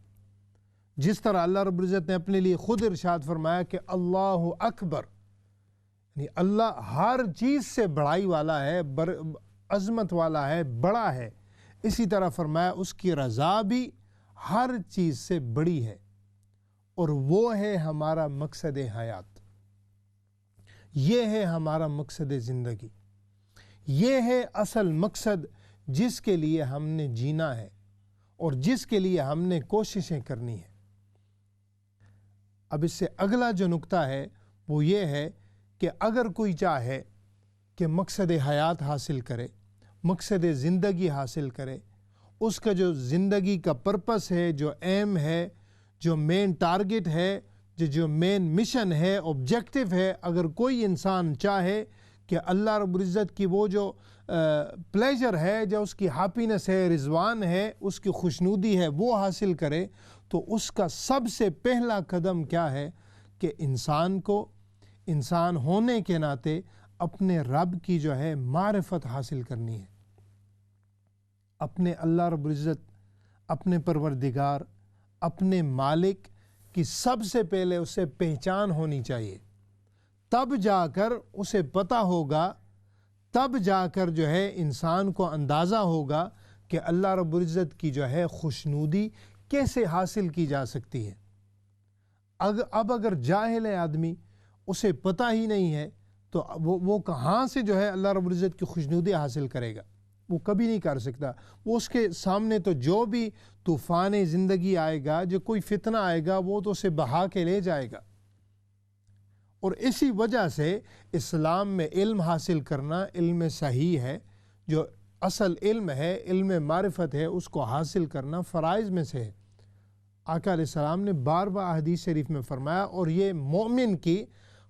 جس طرح اللہ رب العزت نے اپنے لیے خود ارشاد فرمایا کہ اللہ اکبر، یعنی اللہ ہر چیز سے بڑائی والا ہے، عظمت والا ہے، بڑا ہے، اسی طرح فرمایا اس کی رضا بھی ہر چیز سے بڑی ہے، اور وہ ہے ہمارا مقصد حیات۔ یہ ہے ہمارا مقصد زندگی، یہ ہے اصل مقصد جس کے لیے ہم نے جینا ہے اور جس کے لیے ہم نے کوششیں کرنی ہیں۔ اب اس سے اگلا جو نکتہ ہے وہ یہ ہے کہ اگر کوئی چاہے کہ مقصد حیات حاصل کرے، مقصد زندگی حاصل کرے، اس کا جو زندگی کا پرپس ہے، جو ایم ہے، جو مین ٹارگٹ ہے، جو مین مشن ہے، آبجیکٹو ہے، اگر کوئی انسان چاہے کہ اللہ رب العزت کی وہ جو پلیجر ہے، جو اس کی ہیپینس ہے، رضوان ہے، اس کی خوشنودی ہے، وہ حاصل کرے، تو اس کا سب سے پہلا قدم کیا ہے کہ انسان کو انسان ہونے کے ناطے اپنے رب کی جو ہے معرفت حاصل کرنی ہے، اپنے اللہ رب العزت، اپنے پروردگار، اپنے مالک کی سب سے پہلے اسے پہچان ہونی چاہیے، تب جا کر اسے پتہ ہوگا، تب جا کر جو ہے انسان کو اندازہ ہوگا کہ اللہ رب العزت کی جو ہے خوشنودی کیسے حاصل کی جا سکتی ہے۔ اب اگر جاہل ہے آدمی، اسے پتہ ہی نہیں ہے، تو وہ کہاں سے جو ہے اللہ رب العزت کی خوشنودی حاصل کرے گا؟ وہ کبھی نہیں کر سکتا۔ وہ اس کے سامنے تو جو بھی طوفان زندگی آئے گا، جو کوئی فتنہ آئے گا، وہ تو اسے بہا کے لے جائے گا۔ اور اسی وجہ سے اسلام میں علم حاصل کرنا، علم صحیح ہے، جو اصل علم ہے، علم معرفت ہے، اس کو حاصل کرنا فرائض میں سے ہے۔ آقا علیہ السلام نے بار بار حدیث شریف میں فرمایا، اور یہ مومن کی،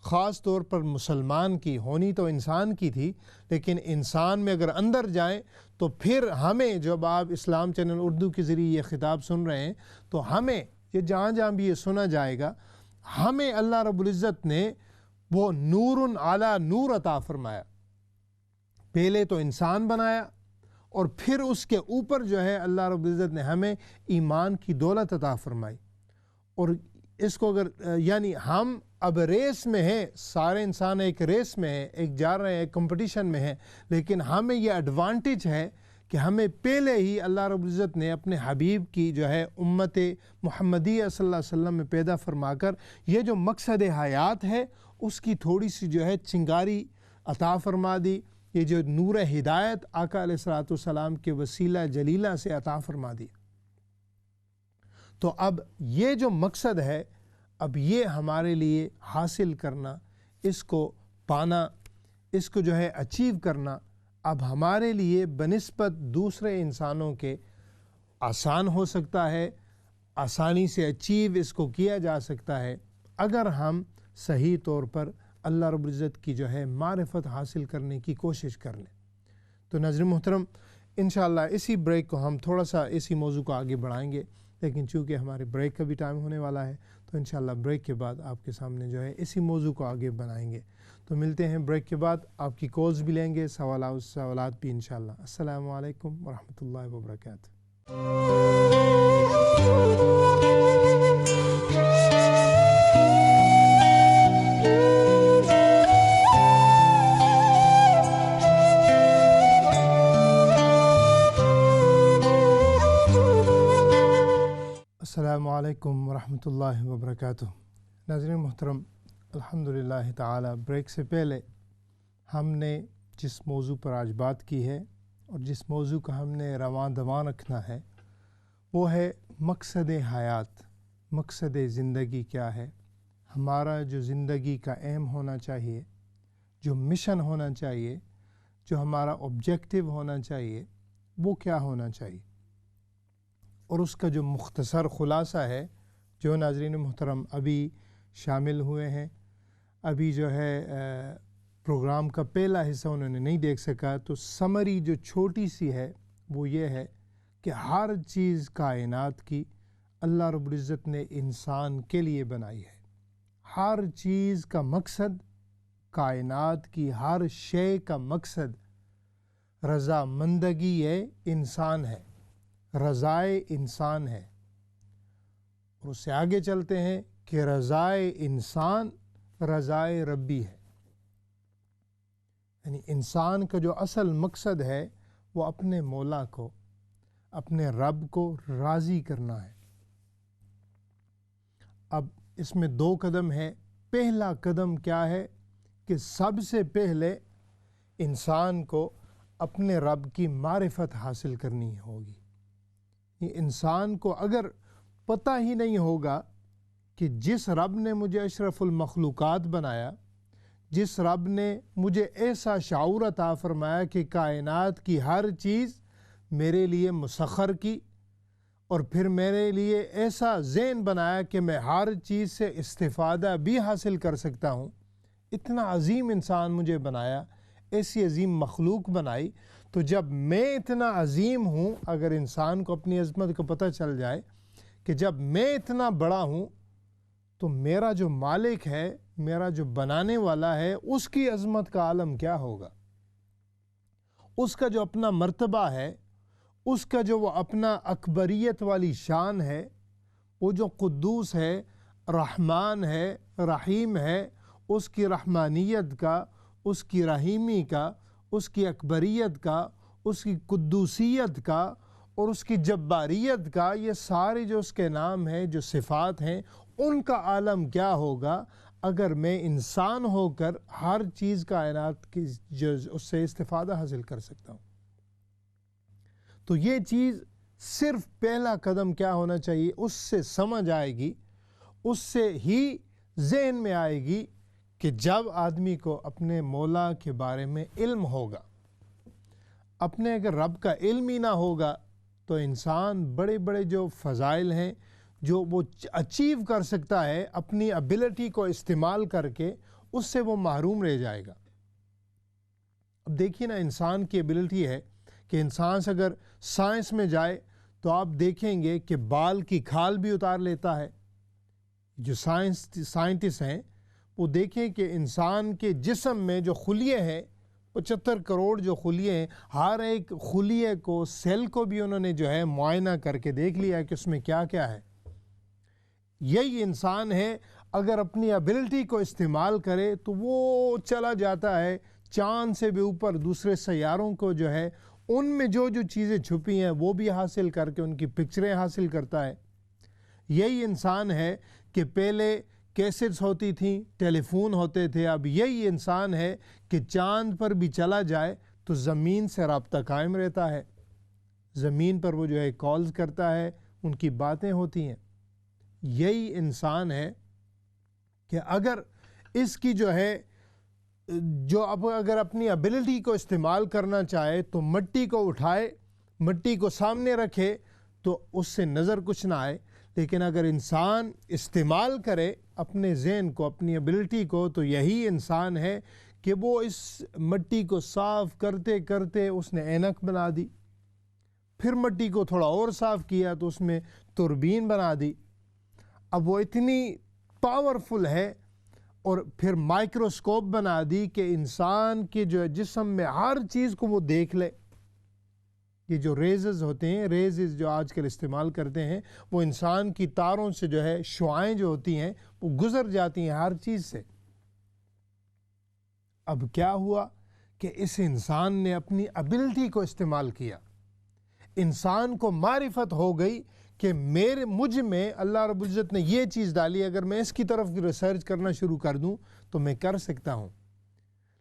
خاص طور پر مسلمان کی، ہونی تو انسان کی تھی، لیکن انسان میں اگر اندر جائیں تو پھر ہمیں، جب آپ اسلام چینل اردو کے ذریعے یہ خطاب سن رہے ہیں، تو ہمیں یہ جہاں جہاں بھی یہ سنا جائے گا، ہمیں اللہ رب العزت نے وہ نور علی نور عطا فرمایا۔ پہلے تو انسان بنایا، اور پھر اس کے اوپر جو ہے اللہ رب العزت نے ہمیں ایمان کی دولت عطا فرمائی۔ اور اس کو اگر یعنی ہم اب ریس میں ہیں، سارے انسان ایک ریس میں ہیں، ایک جا رہے ہیں، ایک کمپٹیشن میں ہیں، لیکن ہمیں یہ ایڈوانٹیج ہے کہ ہمیں پہلے ہی اللہ رب العزت نے اپنے حبیب کی جو ہے امت محمدیہ صلی اللہ علیہ وسلم میں پیدا فرما کر یہ جو مقصد حیات ہے اس کی تھوڑی سی جو ہے چنگاری عطا فرما دی۔ یہ جو نور ہدایت آقا علیہ السلام کے وسیلہ جلیلہ سے عطا فرما دی۔ تو اب یہ جو مقصد ہے، اب یہ ہمارے لیے حاصل کرنا، اس کو پانا، اس کو جو ہے اچیو کرنا، اب ہمارے لیے بنسبت دوسرے انسانوں کے آسان ہو سکتا ہے، آسانی سے اچیو اس کو کیا جا سکتا ہے اگر ہم صحیح طور پر اللہ رب العزت کی جو ہے معرفت حاصل کرنے کی کوشش کر لیں۔ تو ناظرین محترم، انشاءاللہ اسی بریک کو ہم تھوڑا سا اسی موضوع کو آگے بڑھائیں گے، لیکن چونکہ ہمارے بریک کا بھی ٹائم ہونے والا ہے، تو انشاءاللہ بریک کے بعد آپ کے سامنے جو ہے اسی موضوع کو آگے بڑھائیں گے۔ تو ملتے ہیں بریک کے بعد، آپ کی کالز بھی لیں گے، سوالات بھی انشاءاللہ۔ السلام علیکم ورحمۃ اللہ وبرکاتہ۔ السلام علیکم ورحمۃ اللہ وبرکاتہ۔ ناظرین محترم، الحمدللہ تعالی بریک سے پہلے ہم نے جس موضوع پر آج بات کی ہے اور جس موضوع کا ہم نے رواں دواں رکھنا ہے وہ ہے مقصد حیات، مقصد زندگی کیا ہے، ہمارا جو زندگی کا ایم ہونا چاہیے، جو مشن ہونا چاہیے، جو ہمارا آبجیکٹیو ہونا چاہیے، وہ کیا ہونا چاہیے۔ اور اس کا جو مختصر خلاصہ ہے، جو ناظرین محترم ابھی شامل ہوئے ہیں، ابھی جو ہے پروگرام کا پہلا حصہ انہوں نے نہیں دیکھ سکا، تو سمری جو چھوٹی سی ہے وہ یہ ہے کہ ہر چیز کائنات کی اللہ رب العزت نے انسان کے لیے بنائی ہے۔ ہر چیز کا مقصد، کائنات کی ہر شے کا مقصد رضامندگی انسان ہے، رضائے انسان ہے۔ اور اس سے آگے چلتے ہیں کہ رضائے انسان رضائے ربی ہے، یعنی انسان کا جو اصل مقصد ہے وہ اپنے مولا کو، اپنے رب کو راضی کرنا ہے۔ اب اس میں دو قدم ہے۔ پہلا قدم کیا ہے کہ سب سے پہلے انسان کو اپنے رب کی معرفت حاصل کرنی ہوگی۔ یہ انسان کو اگر پتہ ہی نہیں ہوگا کہ جس رب نے مجھے اشرف المخلوقات بنایا، جس رب نے مجھے ایسا شعور عطا فرمایا کہ کائنات کی ہر چیز میرے لیے مسخر کی، اور پھر میرے لیے ایسا ذہن بنایا کہ میں ہر چیز سے استفادہ بھی حاصل کر سکتا ہوں. اتنا عظیم انسان مجھے بنایا، ایسی عظیم مخلوق بنائی. تو جب میں اتنا عظیم ہوں، اگر انسان کو اپنی عظمت کو پتہ چل جائے کہ جب میں اتنا بڑا ہوں تو میرا جو مالک ہے، میرا جو بنانے والا ہے، اس کی عظمت کا عالم کیا ہوگا. اس کا جو اپنا مرتبہ ہے، اس کا جو وہ اپنا اکبریت والی شان ہے، وہ جو قدوس ہے، رحمان ہے، رحیم ہے، اس کی رحمانیت کا، اس کی رحیمی کا، اس کی اکبریت کا، اس کی قدوسیت کا اور اس کی جباریت کا، یہ سارے جو اس کے نام ہیں، جو صفات ہیں، ان کا عالم کیا ہوگا اگر میں انسان ہو کر ہر چیز کائنات کی جو اس سے استفادہ حاصل کر سکتا ہوں. تو یہ چیز صرف پہلا قدم کیا ہونا چاہیے، اس سے سمجھ آئے گی، اس سے ہی ذہن میں آئے گی کہ جب آدمی کو اپنے مولا کے بارے میں علم ہوگا. اپنے اگر رب کا علم ہی نہ ہوگا تو انسان بڑے بڑے جو فضائل ہیں جو وہ اچیو کر سکتا ہے اپنی ابیلٹی کو استعمال کر کے، اس سے وہ محروم رہ جائے گا. اب دیکھیے نا، انسان کی ابیلٹی ہے کہ انسان سے اگر سائنس میں جائے تو آپ دیکھیں گے کہ بال کی کھال بھی اتار لیتا ہے. جو سائنٹسٹ ہیں وہ دیکھیں کہ انسان کے جسم میں جو خلیے ہیں، 75 کروڑ جو خلیے ہیں، ہر ایک خلیے کو، سیل کو بھی انہوں نے جو ہے معائنہ کر کے دیکھ لیا ہے کہ اس میں کیا کیا ہے. یہی انسان ہے، اگر اپنی ابیلٹی کو استعمال کرے تو وہ چلا جاتا ہے چاند سے بھی اوپر، دوسرے سیاروں کو جو ہے ان میں جو جو چیزیں چھپی ہیں وہ بھی حاصل کر کے ان کی پکچریں حاصل کرتا ہے. یہی انسان ہے کہ پہلے کیسٹس ہوتی تھیں، ٹیلی فون ہوتے تھے. اب یہی انسان ہے کہ چاند پر بھی چلا جائے تو زمین سے رابطہ قائم رہتا ہے، زمین پر وہ جو ہے کالز کرتا ہے، ان کی باتیں ہوتی ہیں. یہی انسان ہے کہ اگر اس کی جو ہے جو اب اگر اپنی ابیلٹی کو استعمال کرنا چاہے تو مٹی کو اٹھائے، مٹی کو سامنے رکھے تو اس سے نظر کچھ نہ آئے. لیکن اگر انسان استعمال کرے اپنے ذہن کو، اپنی ابیلٹی کو، تو یہی انسان ہے کہ وہ اس مٹی کو صاف کرتے کرتے اس نے اینک بنا دی، پھر مٹی کو تھوڑا اور صاف کیا تو اس میں توربین بنا دی. اب وہ اتنی پاورفل ہے، اور پھر مائکروسکوپ بنا دی کہ انسان کے جو جسم میں ہر چیز کو وہ دیکھ لے. یہ جو ریزز ہوتے ہیں، ریزز جو آج کل استعمال کرتے ہیں، وہ انسان کی تاروں سے جو ہے شعائیں جو ہوتی ہیں وہ گزر جاتی ہیں ہر چیز سے. اب کیا ہوا کہ اس انسان نے اپنی ابیلٹی کو استعمال کیا. انسان کو معرفت ہو گئی کہ مجھ میں اللہ رب العزت نے یہ چیز ڈالی، اگر میں اس کی طرف ریسرچ کرنا شروع کر دوں تو میں کر سکتا ہوں.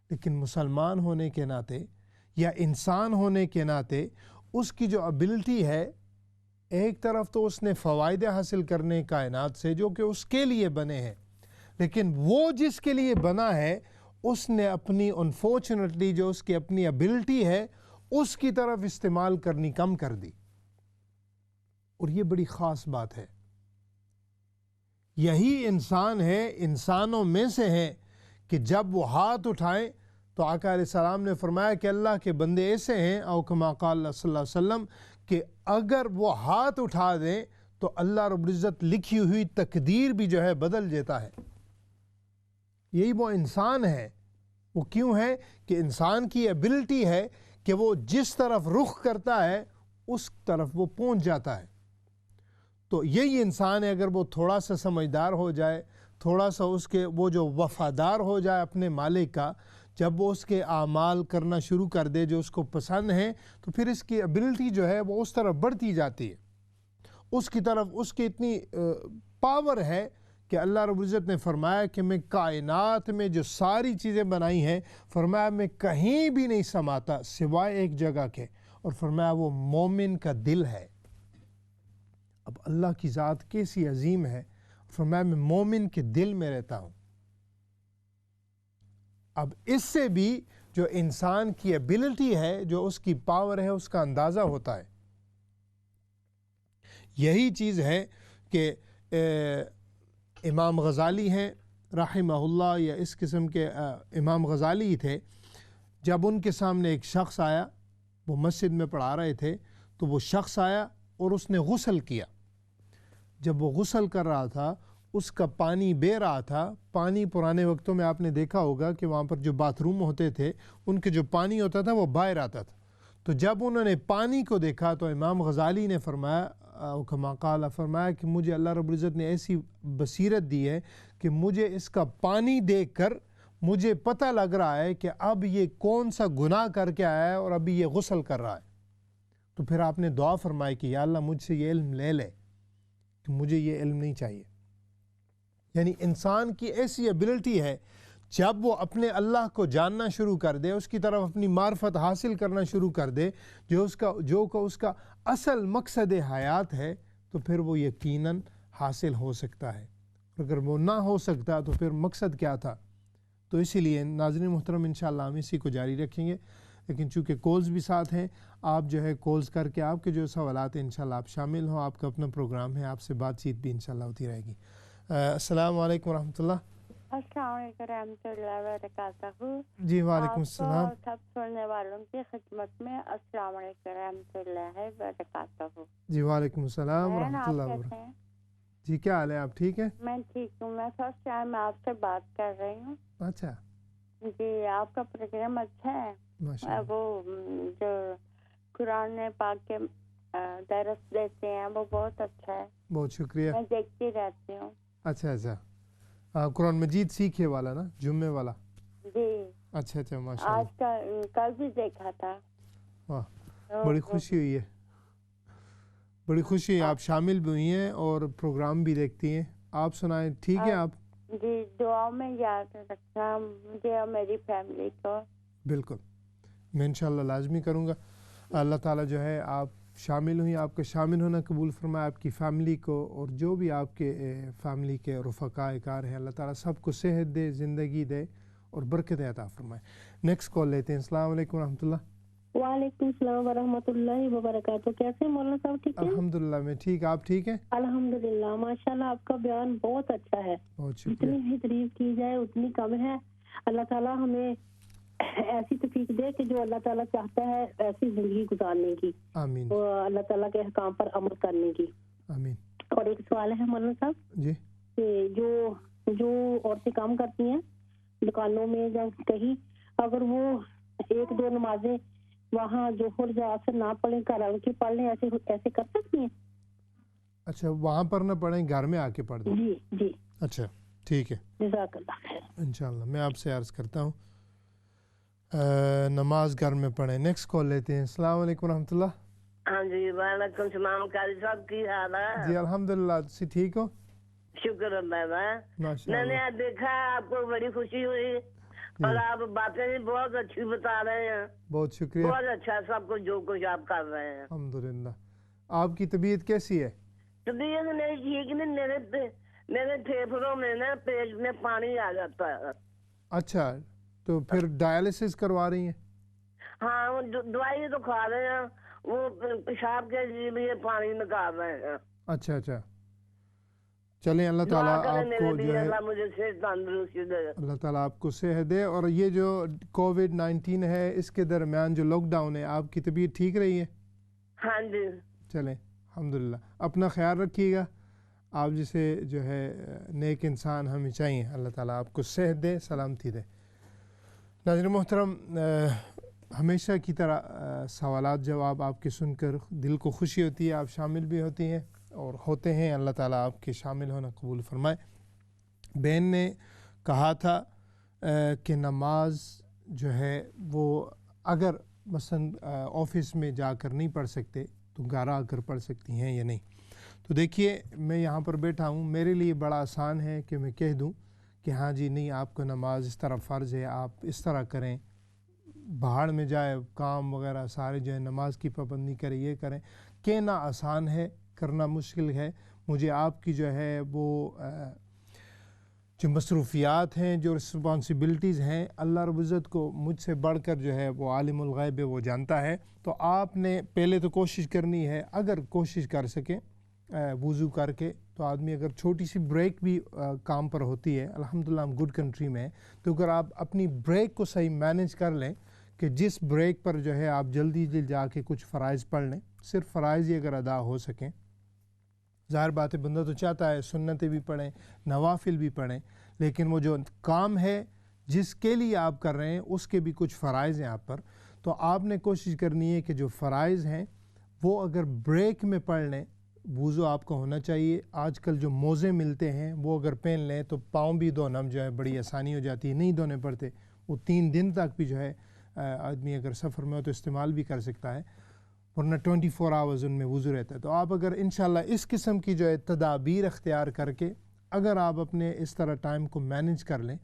لیکن مسلمان ہونے کے ناطے یا انسان ہونے کے ناطے اس کی جو ابیلٹی ہے، ایک طرف تو اس نے فوائد حاصل کرنے کائنات سے جو کہ اس کے لیے بنے ہیں، لیکن وہ جس کے لیے بنا ہے اس نے اپنی انفارچونیٹلی جو اس کی اپنی ابیلٹی ہے اس کی طرف استعمال کرنی کم کر دی. اور یہ بڑی خاص بات ہے. یہی انسان ہے، انسانوں میں سے ہے کہ جب وہ ہاتھ اٹھائیں تو آقا علیہ السلام نے فرمایا کہ اللہ کے بندے ایسے ہیں، او کما قال صلی اللہ علیہ وسلم، کہ اگر وہ ہاتھ اٹھا دیں تو اللہ رب العزت لکھی ہوئی تقدیر بھی جو ہے بدل دیتا ہے. یہی وہ انسان ہے. وہ کیوں ہے کہ انسان کی ایبلٹی ہے کہ وہ جس طرف رخ کرتا ہے اس طرف وہ پہنچ جاتا ہے. تو یہی انسان ہے، اگر وہ تھوڑا سا سمجھدار ہو جائے، تھوڑا سا اس کے وہ جو وفادار ہو جائے اپنے مالک کا، جب وہ اس کے اعمال کرنا شروع کر دے جو اس کو پسند ہیں، تو پھر اس کی ایبلٹی جو ہے وہ اس طرف بڑھتی جاتی ہے. اس کی طرف اس کی اتنی پاور ہے کہ اللہ رب العزت نے فرمایا کہ میں کائنات میں جو ساری چیزیں بنائی ہیں، فرمایا میں کہیں بھی نہیں سماتا سوائے ایک جگہ کے، اور فرمایا وہ مومن کا دل ہے. اب اللہ کی ذات کیسی عظیم ہے، فرمایا میں مومن کے دل میں رہتا ہوں. اب اس سے بھی جو انسان کی ایبلٹی ہے، جو اس کی پاور ہے، اس کا اندازہ ہوتا ہے. یہی چیز ہے کہ امام غزالی ہیں رحمہ اللہ، یا اس قسم کے امام غزالی ہی تھے، جب ان کے سامنے ایک شخص آیا، وہ مسجد میں پڑھا رہے تھے، تو وہ شخص آیا اور اس نے غسل کیا. جب وہ غسل کر رہا تھا اس کا پانی بہہ رہا تھا. پانی پرانے وقتوں میں آپ نے دیکھا ہوگا کہ وہاں پر جو باتھ روم ہوتے تھے ان کے جو پانی ہوتا تھا وہ باہر آتا تھا. تو جب انہوں نے پانی کو دیکھا تو امام غزالی نے فرمایا کما قال، فرمایا کہ مجھے اللہ رب العزت نے ایسی بصیرت دی ہے کہ مجھے اس کا پانی دیکھ کر مجھے پتہ لگ رہا ہے کہ اب یہ کون سا گناہ کر کے آیا ہے اور ابھی یہ غسل کر رہا ہے. تو پھر آپ نے دعا فرمائی کہ یا اللہ مجھ سے یہ علم لے لے کہ مجھے یہ علم نہیں چاہیے. یعنی انسان کی ایسی ایبلٹی ہے، جب وہ اپنے اللہ کو جاننا شروع کر دے، اس کی طرف اپنی معرفت حاصل کرنا شروع کر دے، جو اس کا اصل مقصد حیات ہے، تو پھر وہ یقیناً حاصل ہو سکتا ہے. اگر وہ نہ ہو سکتا تو پھر مقصد کیا تھا؟ تو اسی لیے ناظرین محترم انشاءاللہ ہم اسی کو جاری رکھیں گے، لیکن چونکہ کالز بھی ساتھ ہیں، آپ جو ہے کالز کر کے آپ کے جو سوالات ہیں انشاءاللہ آپ شامل ہوں. آپ کا اپنا پروگرام ہے، آپ سے بات چیت بھی انشاءاللہ ہوتی رہے گی. السلام علیکم ورحمۃ اللہ. السلام علیکم رحمۃ اللہ وبرکاتہ. جی وعلیکم السلام. آپ سب سننے والوں کی خدمت میں السلام علیکم رحمۃ اللہ وبرکاتہ. جی وعلیکم السلام ورحمۃ اللہ وبرکاتہ. جی کیا حال ہے؟ آپ ٹھیک ہیں؟ میں ٹھیک ہوں. میں فرسٹ ٹائم آپ سے بات کر رہی ہوں. اچھا جی آپ کا پروگرام اچھا ہے. ماشاء اللہ. وہ جو قرآن پاک کے درس دیتے ہیں وہ بہت اچھا ہے. بہت شکریہ. میں دیکھتی رہتی ہوں. اچھا اچھا، قرآن مجید سیکھے والا نا، جمعے والا؟ جی اچھا اچھا ماشاء اللہ. آج کا کل بھی دیکھا تھا. واہ بڑی خوشی ہوئی ہے، بڑی خوشی ہے. آپ شامل بھی ہوئی ہیں اور پروگرام بھی دیکھتی ہیں. آپ سنائیں، ٹھیک ہے آپ؟ جی دعا میں یاد رکھنا مجھے اور میری فیملی کو. بالکل میں انشاءاللہ لازمی کروں گا. اللہ تعالیٰ جو ہے آپ شامل ہوئی، آپ کا شامل ہونا قبول فرمائے، آپ کی فیملی کو اور جو بھی آپ کے فیملی کے رفقاء کار ہیں، اللہ تعالیٰ سب کو صحت دے، زندگی دے اور برکت عطا فرمائے. نیکسٹ کال لیتے ہیں. السلام علیکم ورحمۃ اللہ. وعلیکم السلام ورحمۃ اللہ وبرکاتہ. کیسے مولانا صاحب؟ ٹھیک ہے الحمدللہ. میں ٹھیک، آپ ٹھیک ہیں؟ الحمدللہ ماشاءاللہ. آپ کا بیان بہت اچھا ہے. بہت شکریہ. جتنی بھی تعریف کی جائے اتنی کم ہے. اللہ تعالیٰ ہمیں ایسی توفیق دے کہ جو اللہ تعالیٰ چاہتا ہے ایسی زندگی گزارنے کی. آمین. اور اللہ تعالیٰ کے احکام پر عمل کرنے کی. آمین. اور ایک سوال ہے مولانا صاحب جی، کہ جو عورتیں کام کرتی ہیں دکانوں میں یا کہیں، اگر وہ ایک دو نمازیں وہاں ظہر یا عصر نہ پڑھیں، گھر آ کے پڑھ لیں، ایسے کر سکتی ہیں؟ اچھا وہاں پر نہ پڑھیں، گھر میں آ کے پڑھ دیں. جی جی اچھا ٹھیک ہے، جزاک اللہ خیر. انشاءاللہ. میں آپ سے عرض کرتا ہوں نماز گھر میں پڑھیں. نیکسٹ کال لیتے ہیں. السلام علیکم ورحمۃ اللہ. ہاں جی وعلیکم السلام. قاری صاحب کی حال ہے؟ جی الحمدللہ. تسی ٹھیک ہو؟ شکر اللہ کا. ماشاء میں نے اللہ. دیکھا آپ کو بڑی خوشی ہوئی اور آپ باتیں بھی بہت اچھی بتا رہے ہیں. بہت شکریہ. بہت اچھا سب کچھ جو کچھ آپ کر رہے ہیں. الحمدللہ. آپ کی طبیعت کیسی ہے؟ طبیعت نہیں ٹھیک نہیں. میرے پھیپھڑوں میں نا پیٹ میں پانی آ جاتا ہے. اچھا تو پھر ڈائلسس کروا رہی ہیں؟ ہاں دوائی تو کھا رہے ہیں، وہ پیشاب کے لیے پانی نکال رہے ہیں. اچھا اچھا چلیں اللہ تعالیٰ آپ کو جو ہے اللہ مجھے صحت تندرستی دے. اللہ تعالیٰ آپ کو صحت دے. اور یہ جو کووڈ-19 ہے اس کے درمیان جو لاک ڈاؤن ہے آپ کی طبیعت ٹھیک رہی ہے؟ ہاں جی چلیں الحمدللہ. اپنا خیال رکھیے گا. آپ جسے جو ہے نیک انسان ہمیں چاہیے. اللہ تعالیٰ آپ کو صحت دے، سلامتی دے. ناظرین محترم، ہمیشہ کی طرح سوالات جواب آپ کے سن کر دل کو خوشی ہوتی ہے. آپ شامل بھی ہوتی ہیں اور ہوتے ہیں. اللہ تعالیٰ آپ کے شامل ہونا قبول فرمائے. بہن نے کہا تھا کہ نماز جو ہے وہ اگر مثلاً آفس میں جا کر نہیں پڑھ سکتے تو گھر آ کر پڑھ سکتی ہیں یا نہیں. تو دیکھیے میں یہاں پر بیٹھا ہوں، میرے لیے بڑا آسان ہے کہ میں کہہ دوں کہ ہاں جی نہیں آپ کو نماز اس طرح فرض ہے، آپ اس طرح کریں. باہر میں جائے کام وغیرہ سارے جو ہے نماز کی پابندی کریں، یہ کریں. کہنا آسان ہے، کرنا مشکل ہے. مجھے آپ کی جو ہے وہ جو مصروفیات ہیں، جو رسپانسبلٹیز ہیں، اللہ رب العزت کو مجھ سے بڑھ کر جو ہے وہ عالم الغیب ہے، وہ جانتا ہے. تو آپ نے پہلے تو کوشش کرنی ہے، اگر کوشش کر سکیں وضو کر کے تو آدمی اگر چھوٹی سی بریک بھی کام پر ہوتی ہے، الحمدللہ ہم گڈ کنٹری میں ہیں، تو اگر آپ اپنی بریک کو صحیح مینیج کر لیں کہ جس بریک پر جو ہے آپ جلدی جا کے کچھ فرائض پڑھ لیں، صرف فرائض ہی اگر ادا ہو سکیں، ظاہر بات ہے بندہ تو چاہتا ہے سنتیں بھی پڑھیں، نوافل بھی پڑھیں، لیکن وہ جو کام ہے جس کے لیے آپ کر رہے ہیں اس کے بھی کچھ فرائض ہیں آپ پر، تو آپ نے کوشش کرنی ہے کہ جو فرائض ہیں وہ اگر بریک میں پڑھ لیں، وضو آپ کا ہونا چاہیے۔ آج کل جو موزے ملتے ہیں وہ اگر پہن لیں تو پاؤں بھی دھونا جو ہے بڑی آسانی ہو جاتی ہے، نہیں دھونے پڑتے، وہ 3 دن تک بھی جو ہے آدمی اگر سفر میں ہو تو استعمال بھی کر سکتا ہے، ورنہ 24 آورز ان میں وضو رہتا ہے۔ تو آپ اگر انشاءاللہ اس قسم کی جو ہے تدابیر اختیار کر کے اگر آپ اپنے اس طرح ٹائم کو مینیج کر لیں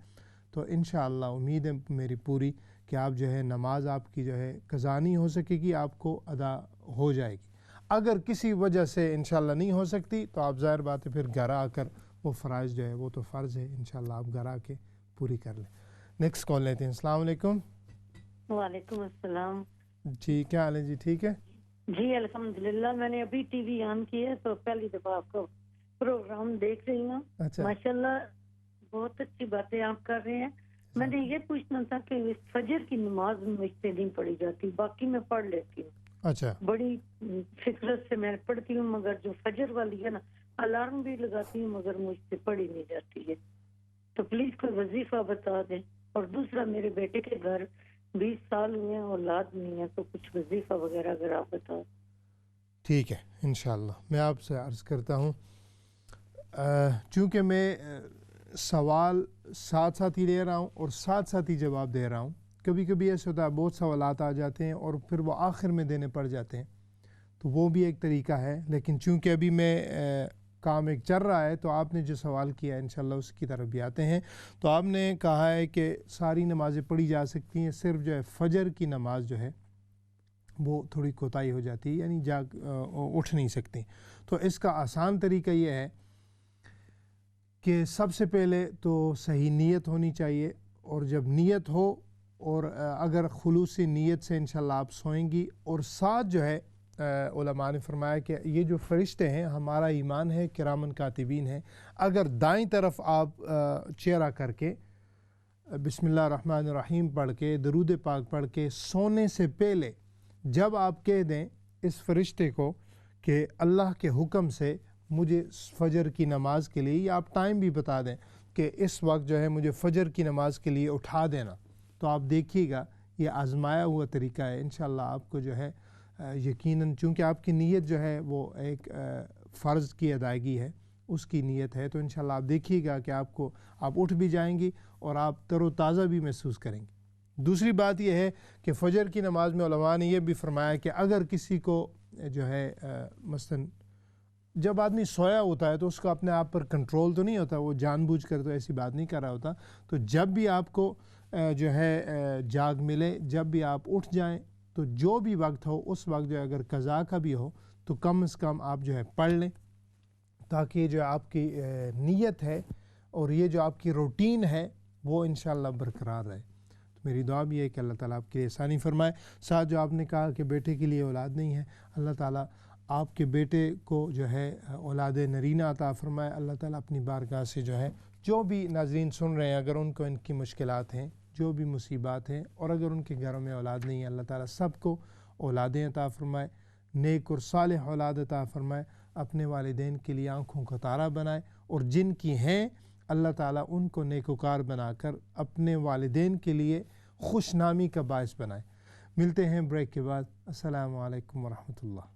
تو انشاءاللہ امید ہے میری پوری کہ آپ جو ہے نماز آپ کی جو ہے قضا نہیں ہو سکے گی، آپ کو ادا ہو جائے گی۔ اگر کسی وجہ سے انشاءاللہ نہیں ہو سکتی تو آپ ظاہر بات ہے پھر گھر آ کر وہ فرائض جو ہے وہ تو فرض ہے، انشاءاللہ آپ گھر آ کے پوری کر لیں۔ نیکسٹ کال لیتے ہیں۔ السلام علیکم۔ وعلیکم السلام۔ جی کیا حال ہے جی؟ ٹھیک ہے جی الحمدللہ، میں نے ابھی ٹی وی آن کی ہے تو پہلی دفعہ آپ کا پروگرام دیکھ رہی ہوں۔ اچھا ماشاءاللہ بہت اچھی باتیں آپ کر رہے ہیں۔ میں نے یہ پوچھنا تھا کہ فجر کی نماز مجھ سے نہیں پڑھی جاتی، باقی میں پڑھ لیتی ہوں، اچھا بڑی فکرت سے میں پڑھتی ہوں، مگر جو فجر والی ہے نا الارم بھی لگاتی ہوں مگر مجھ سے پڑھی نہیں جاتی ہے، تو پلیز کوئی وظیفہ بتا دیں۔ اور دوسرا میرے بیٹے کے گھر 20 سال ہوئے ہیں، اولاد نہیں ہے، تو کچھ وظیفہ وغیرہ اگر آپ بتا دیں۔ ٹھیک ہے انشاءاللہ میں آپ سے عرض کرتا ہوں، چونکہ میں سوال ساتھ ساتھ ہی لے رہا ہوں اور ساتھ ساتھ ہی جواب دے رہا ہوں، کبھی کبھی ایسا ہوتا ہے بہت سوالات آ جاتے ہیں اور پھر وہ آخر میں دینے پڑ جاتے ہیں، تو وہ بھی ایک طریقہ ہے، لیکن چونکہ ابھی میں کام ایک چل رہا ہے تو آپ نے جو سوال کیا ہے انشاءاللہ اس کی طرف بھی آتے ہیں۔ تو آپ نے کہا ہے کہ ساری نمازیں پڑھی جا سکتی ہیں، صرف جو ہے فجر کی نماز جو ہے وہ تھوڑی کوتاہی ہو جاتی ہے، یعنی اٹھ نہیں سکتی۔ تو اس کا آسان طریقہ یہ ہے کہ سب سے پہلے تو صحیح نیت ہونی چاہیے، اور جب نیت ہو اور اگر خلوصی نیت سے انشاءاللہ آپ سوئیں گی، اور ساتھ جو ہے علماء نے فرمایا کہ یہ جو فرشتے ہیں ہمارا ایمان ہے کرامن کاتبین ہیں، اگر دائیں طرف آپ چہرہ کر کے بسم اللہ الرحمن الرحیم پڑھ کے درود پاک پڑھ کے سونے سے پہلے جب آپ کہہ دیں اس فرشتے کو کہ اللہ کے حکم سے مجھے فجر کی نماز کے لیے، یا آپ ٹائم بھی بتا دیں کہ اس وقت جو ہے مجھے فجر کی نماز کے لیے اٹھا دینا، تو آپ دیکھیے گا یہ آزمایا ہوا طریقہ ہے، انشاءاللہ آپ کو جو ہے یقیناً، چونکہ آپ کی نیت جو ہے وہ ایک فرض کی ادائیگی ہے، اس کی نیت ہے، تو انشاءاللہ آپ دیکھیے گا کہ آپ اٹھ بھی جائیں گی اور آپ تر و تازہ بھی محسوس کریں گے۔ دوسری بات یہ ہے کہ فجر کی نماز میں علماء نے یہ بھی فرمایا کہ اگر کسی کو جو ہے مثلاً جب آدمی سویا ہوتا ہے تو اس کا اپنے آپ پر کنٹرول تو نہیں ہوتا، وہ جان بوجھ کر تو ایسی بات نہیں کر رہا ہوتا، تو جب بھی آپ کو جو ہے جاگ ملے، جب بھی آپ اٹھ جائیں تو جو بھی وقت ہو اس وقت جو ہے اگر قضا کا بھی ہو تو کم از کم آپ جو ہے پڑھ لیں، تاکہ جو آپ کی نیت ہے اور یہ جو آپ کی روٹین ہے وہ انشاءاللہ برقرار رہے۔ تو میری دعا بھی ہے کہ اللہ تعالیٰ آپ کے لیے آسانی فرمائے۔ ساتھ جو آپ نے کہا کہ بیٹے کے لیے اولاد نہیں ہے، اللہ تعالیٰ آپ کے بیٹے کو جو ہے اولاد نرینہ عطا فرمائے۔ اللہ تعالیٰ اپنی بارگاہ سے جو ہے جو بھی ناظرین سن رہے ہیں اگر ان کو ان کی مشکلات ہیں، جو بھی مصیبات ہیں، اور اگر ان کے گھروں میں اولاد نہیں ہے، اللہ تعالیٰ سب کو اولادیں عطا فرمائے، نیک اور صالح اولاد عطا فرمائے، اپنے والدین کے لیے آنکھوں کا تارا بنائے، اور جن کی ہیں اللہ تعالیٰ ان کو نیکوکار بنا کر اپنے والدین کے لیے خوش نامی کا باعث بنائے۔ ملتے ہیں بریک کے بعد۔ السلام علیکم ورحمۃ اللہ۔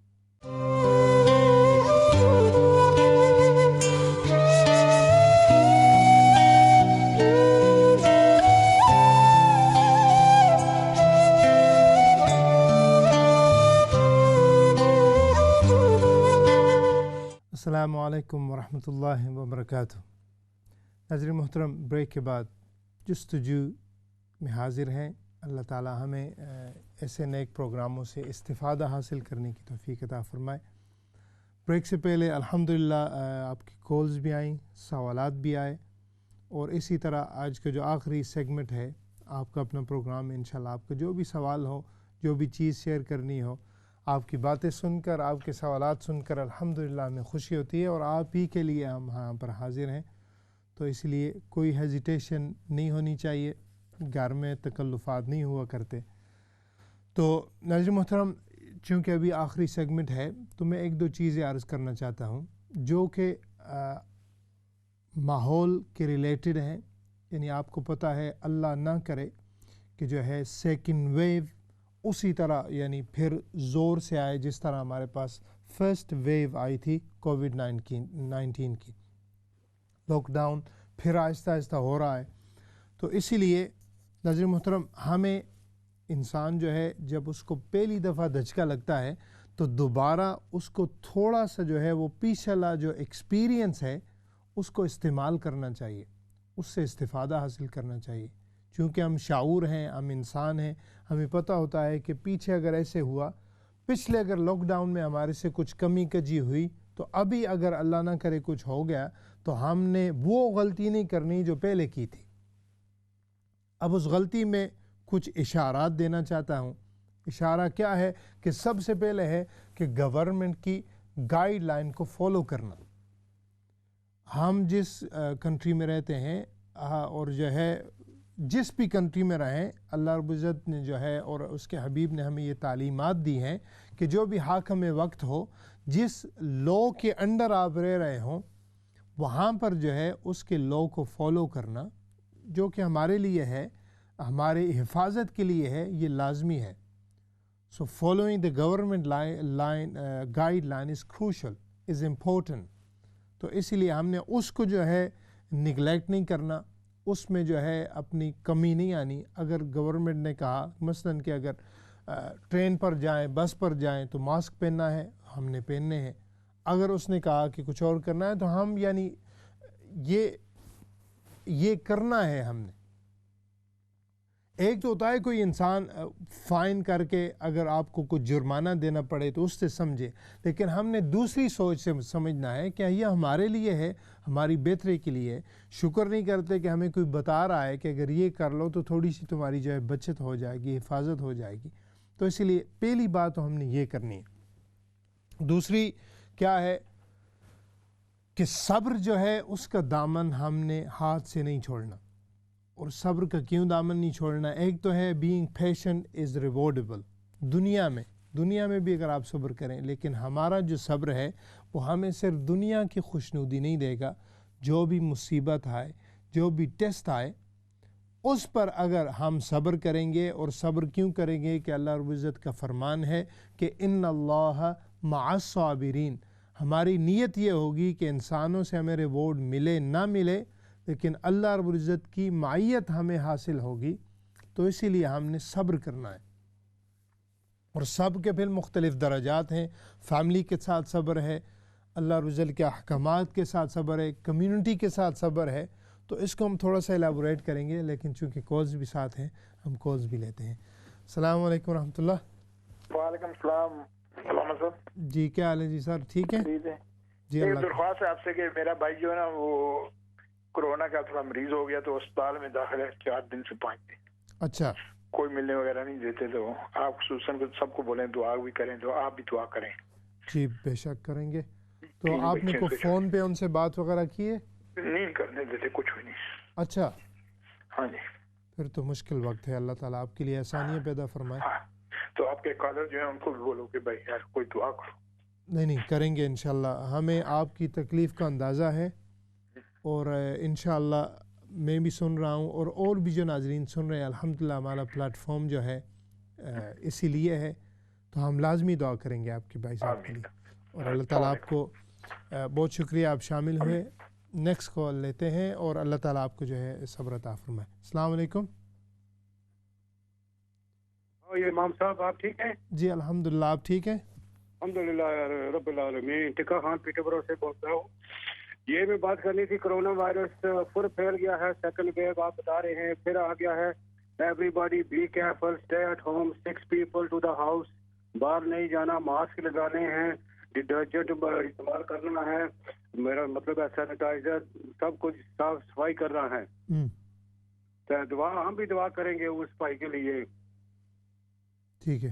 السلام علیکم ورحمۃ اللہ وبرکاتہ۔ ناظرین محترم، بریک کے بعد جستجو میں حاضر ہیں۔ اللہ تعالیٰ ہمیں ایسے نیک پروگراموں سے استفادہ حاصل کرنے کی توفیق عطا فرمائے۔ بریک سے پہلے الحمدللہ آپ کی کالز بھی آئیں، سوالات بھی آئے، اور اسی طرح آج کا جو آخری سیگمنٹ ہے آپ کا اپنا پروگرام، انشاءاللہ آپ کا جو بھی سوال ہو، جو بھی چیز شیئر کرنی ہو، آپ کی باتیں سن کر، آپ کے سوالات سن کر الحمدللہ ہمیں خوشی ہوتی ہے، اور آپ ہی کے لیے ہم یہاں پر حاضر ہیں، تو اس لیے کوئی ہیزیٹیشن نہیں ہونی چاہیے، گھر میں تکلفات نہیں ہوا کرتے۔ تو ناظرین محترم، چونکہ ابھی آخری سیگمنٹ ہے تو میں ایک دو چیزیں عرض کرنا چاہتا ہوں جو کہ ماحول کے ریلیٹڈ ہیں۔ یعنی آپ کو پتہ ہے اللہ نہ کرے کہ جو ہے سیکنڈ ویو اسی طرح یعنی پھر زور سے آئے جس طرح ہمارے پاس فرسٹ ویو آئی تھی کووڈ 19 کی۔ لاک ڈاؤن پھر آہستہ آہستہ ہو رہا ہے، تو اسی لیے ناظرین محترم ہمیں انسان جو ہے جب اس کو پہلی دفعہ دھچکا لگتا ہے تو دوبارہ اس کو تھوڑا سا جو ہے وہ پچھلا جو ایکسپیرینس ہے اس کو استعمال کرنا چاہیے، اس سے استفادہ حاصل کرنا چاہیے، چونکہ ہم شعور ہیں، ہم انسان ہیں، ہمیں پتہ ہوتا ہے کہ پیچھے اگر ایسے ہوا، پچھلے اگر لاک ڈاؤن میں ہمارے سے کچھ کمی کجی ہوئی تو ابھی اگر اللہ نہ کرے کچھ ہو گیا تو ہم نے وہ غلطی نہیں کرنی جو پہلے کی تھی۔ اب اس غلطی میں کچھ اشارات دینا چاہتا ہوں۔ اشارہ کیا ہے کہ سب سے پہلے ہے کہ گورنمنٹ کی گائیڈ لائن کو فالو کرنا۔ ہم جس کنٹری میں رہتے ہیں اور جو ہے جس بھی کنٹری میں رہیں، اللہ رب العزت نے جو ہے اور اس کے حبیب نے ہمیں یہ تعلیمات دی ہیں کہ جو بھی حاکم وقت ہو، جس لا کے انڈر آپ رہ رہے ہوں وہاں پر جو ہے اس کے لا کو فالو کرنا، جو کہ ہمارے لیے ہے، ہمارے حفاظت کے لیے ہے، یہ لازمی ہے۔ So following the government guide line is crucial, is important. تو اسی لیے ہم نے اس کو جو ہے نگلیکٹ نہیں کرنا، اس میں جو ہے اپنی کمی نہیں آنی۔ اگر گورنمنٹ نے کہا مثلاً کہ اگر ٹرین پر جائیں، بس پر جائیں تو ماسک پہننا ہے، ہم نے پہننے ہیں۔ اگر اس نے کہا کہ کچھ اور کرنا ہے تو ہم یعنی یہ کرنا ہے ہم نے۔ ایک تو ہوتا ہے کوئی انسان فائن کر کے اگر آپ کو کچھ جرمانہ دینا پڑے تو اس سے سمجھے، لیکن ہم نے دوسری سوچ سے سمجھنا ہے کہ یہ ہمارے لیے ہے، ہماری بہتری کے لیے۔ شکر نہیں کرتے کہ ہمیں کوئی بتا رہا ہے کہ اگر یہ کر لو تو تھوڑی سی تمہاری جو ہے بچت ہو جائے گی، حفاظت ہو جائے گی۔ تو اسی لیے پہلی بات تو ہم نے یہ کرنی ہے۔ دوسری کیا ہے کہ صبر جو ہے اس کا دامن ہم نے ہاتھ سے نہیں چھوڑنا۔ اور صبر کا کیوں دامن نہیں چھوڑنا؟ ایک تو ہے بینگ پیشنٹ از ریوارڈیبل۔ دنیا میں بھی اگر آپ صبر کریں، لیکن ہمارا جو صبر ہے وہ ہمیں صرف دنیا کی خوشنودی نہیں دے گا۔ جو بھی مصیبت آئے، جو بھی ٹیسٹ آئے، اس پر اگر ہم صبر کریں گے، اور صبر کیوں کریں گے کہ اللہ رب العزت کا فرمان ہے کہ ان اللہ مع الصابرین۔ ہماری نیت یہ ہوگی کہ انسانوں سے ہمیں ریوارڈ ملے نہ ملے، لیکن اللہ رب العزت کی معیت ہمیں حاصل ہوگی۔ تو اسی لیے ہم نے صبر کرنا ہے، اور صبر کے پھر مختلف درجات ہیں۔ فیملی کے ساتھ صبر ہے، اللہ رب العزت کے احکامات کے ساتھ صبر ہے، کمیونٹی کے ساتھ صبر ہے۔ تو اس کو ہم تھوڑا سا ایلیبوریٹ کریں گے، لیکن چونکہ کالز بھی ساتھ ہیں ہم کالز بھی لیتے ہیں۔ السلام علیکم ورحمۃ اللہ۔ وعلیکم السلام علامہ صاحب۔ جی کیا حال ہے جی سر؟ ٹھیک ہے جی۔ ایک اللہ درخواست ہے آپ سے کہ میرا بھائی جو ہے نا وہ کورونا کا تھوڑا مریض ہو گیا تو اسپتال میں داخل ہے 4 دن سے 5 دن۔ اچھا، کوئی ملنے وغیرہ نہیں دیتے، تو آپ خصوصاً سب کو بولیں دعا بھی کریں، تو آپ بھی دعا کریں۔ جی بے شک کریں گے۔ تو آپ نے کو فون پہ ان سے بات وغیرہ کی ہے؟ نہیں کرنے دیتے، کچھ بھی نہیں۔ اچھا، ہاں جی، پھر تو مشکل وقت ہے۔ اللہ تعالیٰ آپ کے لیے آسانیاں پیدا فرمائے۔ ہاں، تو آپ کے کالر جو ہیں ان کو بھی بولو کہ بھائی یار کوئی دعا کرو۔ نہیں کریں گے انشاءاللہ۔ ہمیں آپ کی تکلیف کا اندازہ ہے، اور انشاءاللہ میں بھی سن رہا ہوں، اور بھی جو ناظرین سن رہے ہیں۔ الحمدللہ ہمارا پلیٹ فارم جو ہے اسی لیے ہے، تو ہم لازمی دعا کریں گے آپ کے بھائی صاحب کے لیے، اور اللہ تعالیٰ آپ کو بہت شکریہ آپ شامل ہوئے۔ نیکسٹ کال لیتے ہیں، اور اللہ تعالیٰ آپ کو جو ہے صبر عطا فرمائے۔ السلام علیکم۔ یہ امام صاحب آپ ٹھیک ہیں؟ جی الحمدللہ، آپ ٹھیک ہیں؟ الحمدللہ رب العالمین۔ ٹکا خان پیٹر برو سے بول رہا ہوں۔ یہ میں بات کرنی تھی، کرونا وائرس پھر پھیل گیا ہے، سیکنڈ ویو آپ بتا رہے ہیں، پھر آ گیا ہے۔ Everybody be careful, stay at home, 6 people to the house, باہر نہیں جانا، ماسک لگانے ہیں، ڈٹرجنٹ استعمال کرنا ہے، میرا مطلب ہے سینیٹائزر، سب کچھ صاف صفائی کرنا ہے۔ تو دعا ہم بھی دعا کریں گے اس بھائی کے لیے۔ ٹھیک ہے،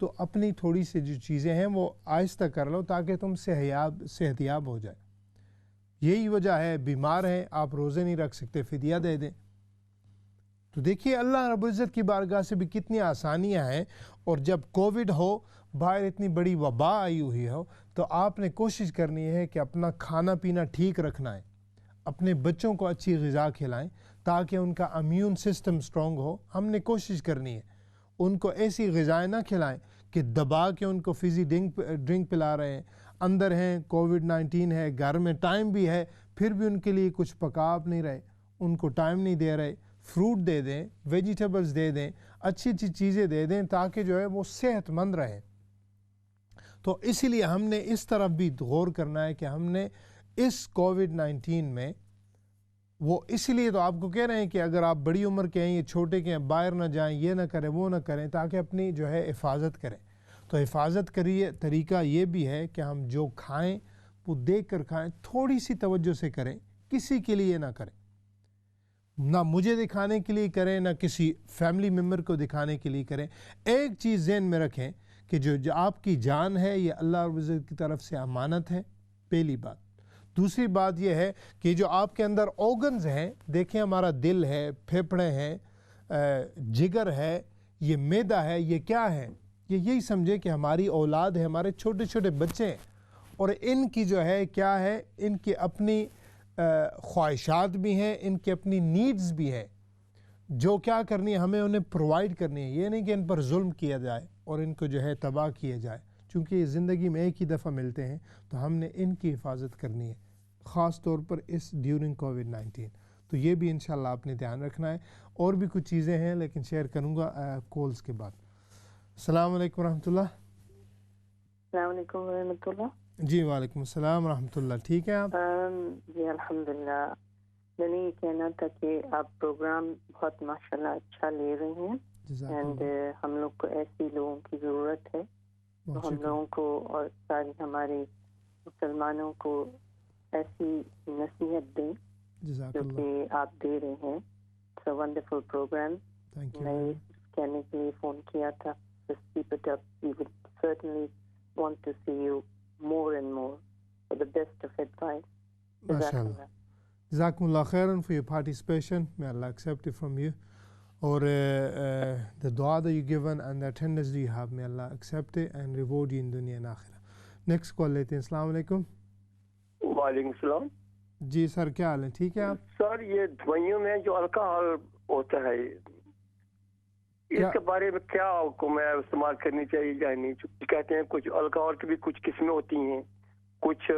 تو اپنی تھوڑی سی جو چیزیں ہیں وہ آہستہ کر لو تاکہ تم صحت یاب ہو جائے. یہی وجہ ہے بیمار ہیں آپ روزے نہیں رکھ سکتے فدیہ دے دیں. تو دیکھیے اللہ رب العزت کی بارگاہ سے بھی کتنی آسانیاں ہیں. اور جب کووڈ ہو باہر اتنی بڑی وبا آئی ہوئی ہو تو آپ نے کوشش کرنی ہے کہ اپنا کھانا پینا ٹھیک رکھنا ہے, اپنے بچوں کو اچھی غذا کھلائیں تاکہ ان کا امیون سسٹم سٹرونگ ہو. ہم نے کوشش کرنی ہے ان کو ایسی غذائیں نہ کھلائیں کہ دبا کے ان کو فزی ڈرنک پلا رہے ہیں, اندر ہیں کووڈ-19 ہے, گھر میں ٹائم بھی ہے پھر بھی ان کے لیے کچھ پکا آپ نہیں رہے, ان کو ٹائم نہیں دے رہے. فروٹ دے دیں, ویجیٹیبلز دے دیں, اچھی اچھی چیزیں دے دیں تاکہ جو ہے وہ صحت مند رہیں. تو اسی لیے ہم نے اس طرف بھی غور کرنا ہے کہ ہم نے اس کووڈ-19 میں وہ اس لیے تو آپ کو کہہ رہے ہیں کہ اگر آپ بڑی عمر کے ہیں, یہ چھوٹے کے ہیں, باہر نہ جائیں, یہ نہ کریں وہ نہ کریں, تاکہ اپنی جو ہے حفاظت کریں. تو حفاظت کریے طریقہ یہ بھی ہے کہ ہم جو کھائیں وہ دیکھ کر کھائیں, تھوڑی سی توجہ سے کریں, کسی کے لیے نہ کریں, نہ مجھے دکھانے کے لیے کریں نہ کسی فیملی ممبر کو دکھانے کے لیے کریں. ایک چیز ذہن میں رکھیں کہ جو آپ کی جان ہے یہ اللہ رب العزت کی طرف سے امانت ہے, پہلی بات. دوسری بات یہ ہے کہ جو آپ کے اندر آرگنز ہیں, دیکھیں ہمارا دل ہے, پھیپھڑے ہیں, جگر ہے, یہ معدہ ہے, یہ کیا ہے, یہی سمجھے کہ ہماری اولاد ہے, ہمارے چھوٹے چھوٹے بچے ہیں, اور ان کی جو ہے کیا ہے, ان کی اپنی خواہشات بھی ہیں, ان کی اپنی نیڈز بھی ہیں, جو کیا کرنی ہے ہمیں انہیں پرووائڈ کرنی ہے. یہ نہیں کہ ان پر ظلم کیا جائے اور ان کو جو ہے تباہ کیا جائے, چونکہ یہ زندگی میں ایک ہی دفعہ ملتے ہیں, تو ہم نے ان کی حفاظت کرنی ہے, خاص طور پر اس ڈیورنگ کووڈ-19. تو یہ بھی انشاءاللہ آپ نے دھیان رکھنا ہے. اور بھی کچھ چیزیں ہیں لیکن شیئر کروں گا کالز کے بعد. السلام علیکم ورحمۃ اللہ. السلام علیکم ورحمۃ اللہ. جی وعلیکم السلام ورحمۃ اللہ. ٹھیک ہے آپ؟ جی الحمدللہ. میں نے یہ کہنا تھا کہ آپ پروگرام بہت ماشاءاللہ اچھا لے رہے ہیں, اینڈ ہم لوگ کو ایسی لوگوں کی ضرورت ہے. تو ہم لوگوں کو اور ساری ہمارے مسلمانوں کو ایسی نصیحت دیں جو کہ آپ دے رہے ہیں. It's a wonderful program. میں کہنے کے لیے فون کیا تھا. Just keep it up. We would certainly want to see you more and more for the best of advice. MashaAllah. Jazakumullah khairan for your participation. May Allah accept it from you. Or the dua that you given and the attendance that you have, may Allah accept it and reward you in dunya and akhirah. Next call لیتے ہیں. السلام علیکم. وعلیکم السلام. جی سر کیا حال ہے؟ ٹھیک ہے آپ؟ سر یہ دوائیوں میں جو الکحل ہوتا ہے اس کے بارے میں کیا حکم ہے, استعمال کرنی چاہیے یا نہیں؟ کہتے ہیں کچھ الکحل کی بھی کچھ قسمیں ہوتی ہیں, کچھ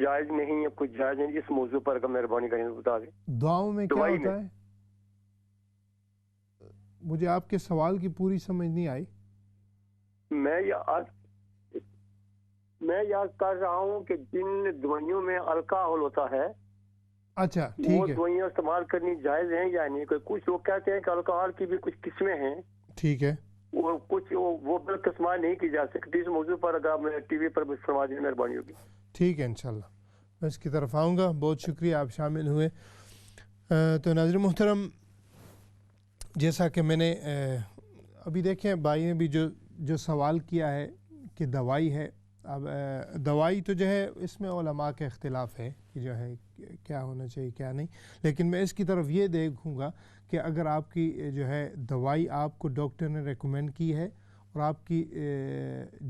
جائز نہیں ہے, کچھ جائز نہیں. اس موضوع پر اگر مہربانی کریں تو بتا دیں. دعاؤں میں کیا ہوتا ہے؟ مجھے آپ کے سوال کی پوری سمجھ نہیں آئی. میں یاد کر رہا ہوں کہ جن دوائیوں میں الکحل ہوتا ہے اچھا ٹھیک وہ ہے, دوائیاں استعمال کرنی جائز ہیں یا نہیں؟ کچھ لوگ کہتے ہیں کہ الکحل کی بھی کچھ قسمیں ہیں, ٹھیک ہے, وہ کچھ وہ بالکل استعمال نہیں کی جا سکتی. اس موضوع پر اگر میں ٹی وی پر فرما دیں مہربانی ہوگی. ٹھیک ہے انشاءاللہ میں اس کی طرف آؤں گا. بہت شکریہ آپ شامل ہوئے. تو ناظرین محترم, جیسا کہ میں نے ابھی دیکھیں بھائی نے بھی جو سوال کیا ہے کہ دوائی ہے, اب دوائی تو جو ہے اس میں علماء کا اختلاف ہے کہ جو ہے کیا ہونا چاہیے کیا نہیں, لیکن میں اس کی طرف یہ دیکھوں گا کہ اگر آپ کی جو ہے دوائی آپ کو ڈاکٹر نے ریکمینڈ کی ہے اور آپ کی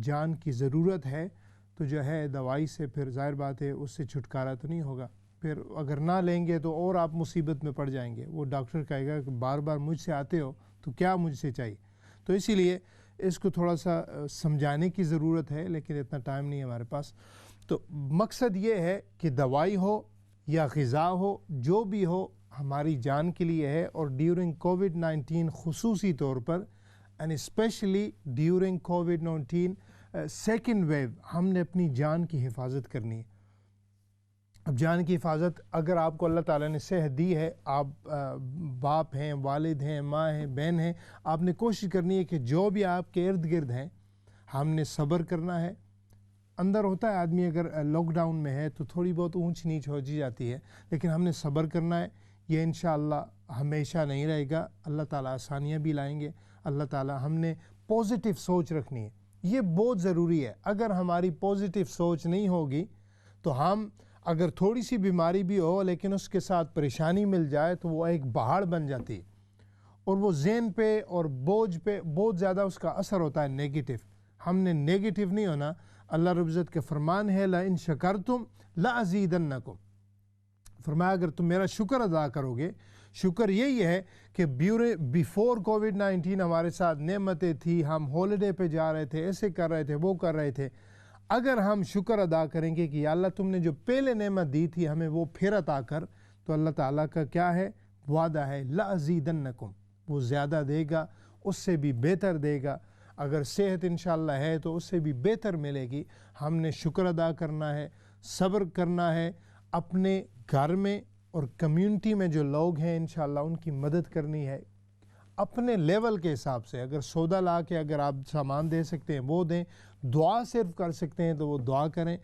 جان کی ضرورت ہے تو جو ہے دوائی سے پھر ظاہر بات ہے اس سے چھٹکارا تو نہیں ہوگا. پھر اگر نہ لیں گے تو اور آپ مصیبت میں پڑ جائیں گے. وہ ڈاکٹر کہے گا کہ بار بار مجھ سے آتے ہو تو کیا مجھ سے چاہیے. تو اسی لیے اس کو تھوڑا سا سمجھانے کی ضرورت ہے, لیکن اتنا ٹائم نہیں ہے ہمارے پاس. تو مقصد یہ ہے کہ دوائی ہو یا غذا ہو, جو بھی ہو ہماری جان کے لیے ہے. اور ڈیورنگ کووڈ-19 خصوصی طور پر اینڈ اسپیشلی ڈیورنگ کووڈ-19 سیکنڈ ویو ہم نے اپنی جان کی حفاظت کرنی ہے. اب جان کی حفاظت اگر آپ کو اللہ تعالیٰ نے صحت دی ہے, آپ باپ ہیں, والد ہیں, ماں ہیں, بہن ہیں, آپ نے کوشش کرنی ہے کہ جو بھی آپ کے ارد گرد ہیں ہم نے صبر کرنا ہے. اندر ہوتا ہے آدمی اگر لاک ڈاؤن میں ہے تو تھوڑی بہت اونچ نیچ ہو جاتی ہے, لیکن ہم نے صبر کرنا ہے. یہ انشاءاللہ ہمیشہ نہیں رہے گا. اللہ تعالیٰ آسانیاں بھی لائیں گے. اللہ تعالیٰ ہم نے پازیٹیو سوچ رکھنی ہے، یہ بہت ضروری ہے. اگر ہماری پازیٹیو سوچ نہیں ہوگی تو ہم اگر تھوڑی سی بیماری بھی ہو لیکن اس کے ساتھ پریشانی مل جائے تو وہ ایک پہاڑ بن جاتی ہے، اور وہ ذہن پہ اور بوجھ پہ بہت زیادہ اس کا اثر ہوتا ہے نیگیٹو. ہم نے نیگیٹو نہیں ہونا. اللہ رب العزت کے فرمان ہے لَإِن شَكَرْتُمْ لَأَزِيدَنَّكُمْ، فرمایا اگر تم میرا شکر ادا کرو گے. شکر یہی ہے کہ بیفور کووڈ-19 ہمارے ساتھ نعمتیں تھی، ہم ہالیڈے پہ جا رہے تھے، ایسے کر رہے تھے، وہ کر رہے تھے. اگر ہم شکر ادا کریں گے کہ یا اللہ تم نے جو پہلے نعمت دی تھی ہمیں وہ پھر عطا کر، تو اللہ تعالیٰ کا کیا ہے وعدہ ہے لَأَزِيدَنَّكُمْ، وہ زیادہ دے گا، اس سے بھی بہتر دے گا. اگر صحت انشاءاللہ ہے تو اس سے بھی بہتر ملے گی. ہم نے شکر ادا کرنا ہے، صبر کرنا ہے، اپنے گھر میں اور کمیونٹی میں جو لوگ ہیں انشاءاللہ ان کی مدد کرنی ہے اپنے لیول کے حساب سے. اگر سودا لا کے اگر آپ سامان دے سکتے ہیں وہ دیں، دعا صرف کر سکتے ہیں تو وہ دعا کریں.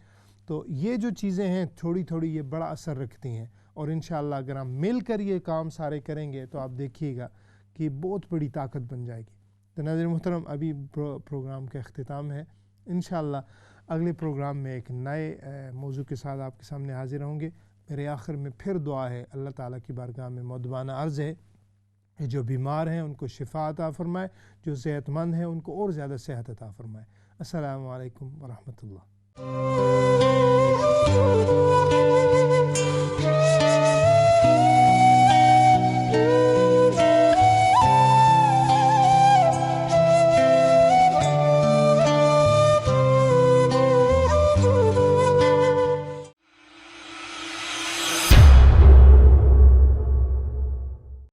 تو یہ جو چیزیں ہیں تھوڑی تھوڑی یہ بڑا اثر رکھتی ہیں، اور انشاءاللہ اگر ہم مل کر یہ کام سارے کریں گے تو آپ دیکھیے گا کہ بہت بڑی طاقت بن جائے گی. تو ناظرین محترم ابھی پروگرام کا اختتام ہے. انشاءاللہ اگلے پروگرام میں ایک نئے موضوع کے ساتھ آپ کے سامنے حاضر ہوں گے. میرے آخر میں پھر دعا ہے، اللہ تعالیٰ کی بارگاہ میں مؤدبانہ عرض ہے کہ جو بیمار ہیں ان کو شفا عطا فرمائے، جو صحت مند ہیں ان کو اور زیادہ صحت عطا فرمائے. السلام علیکم ورحمۃ اللہ.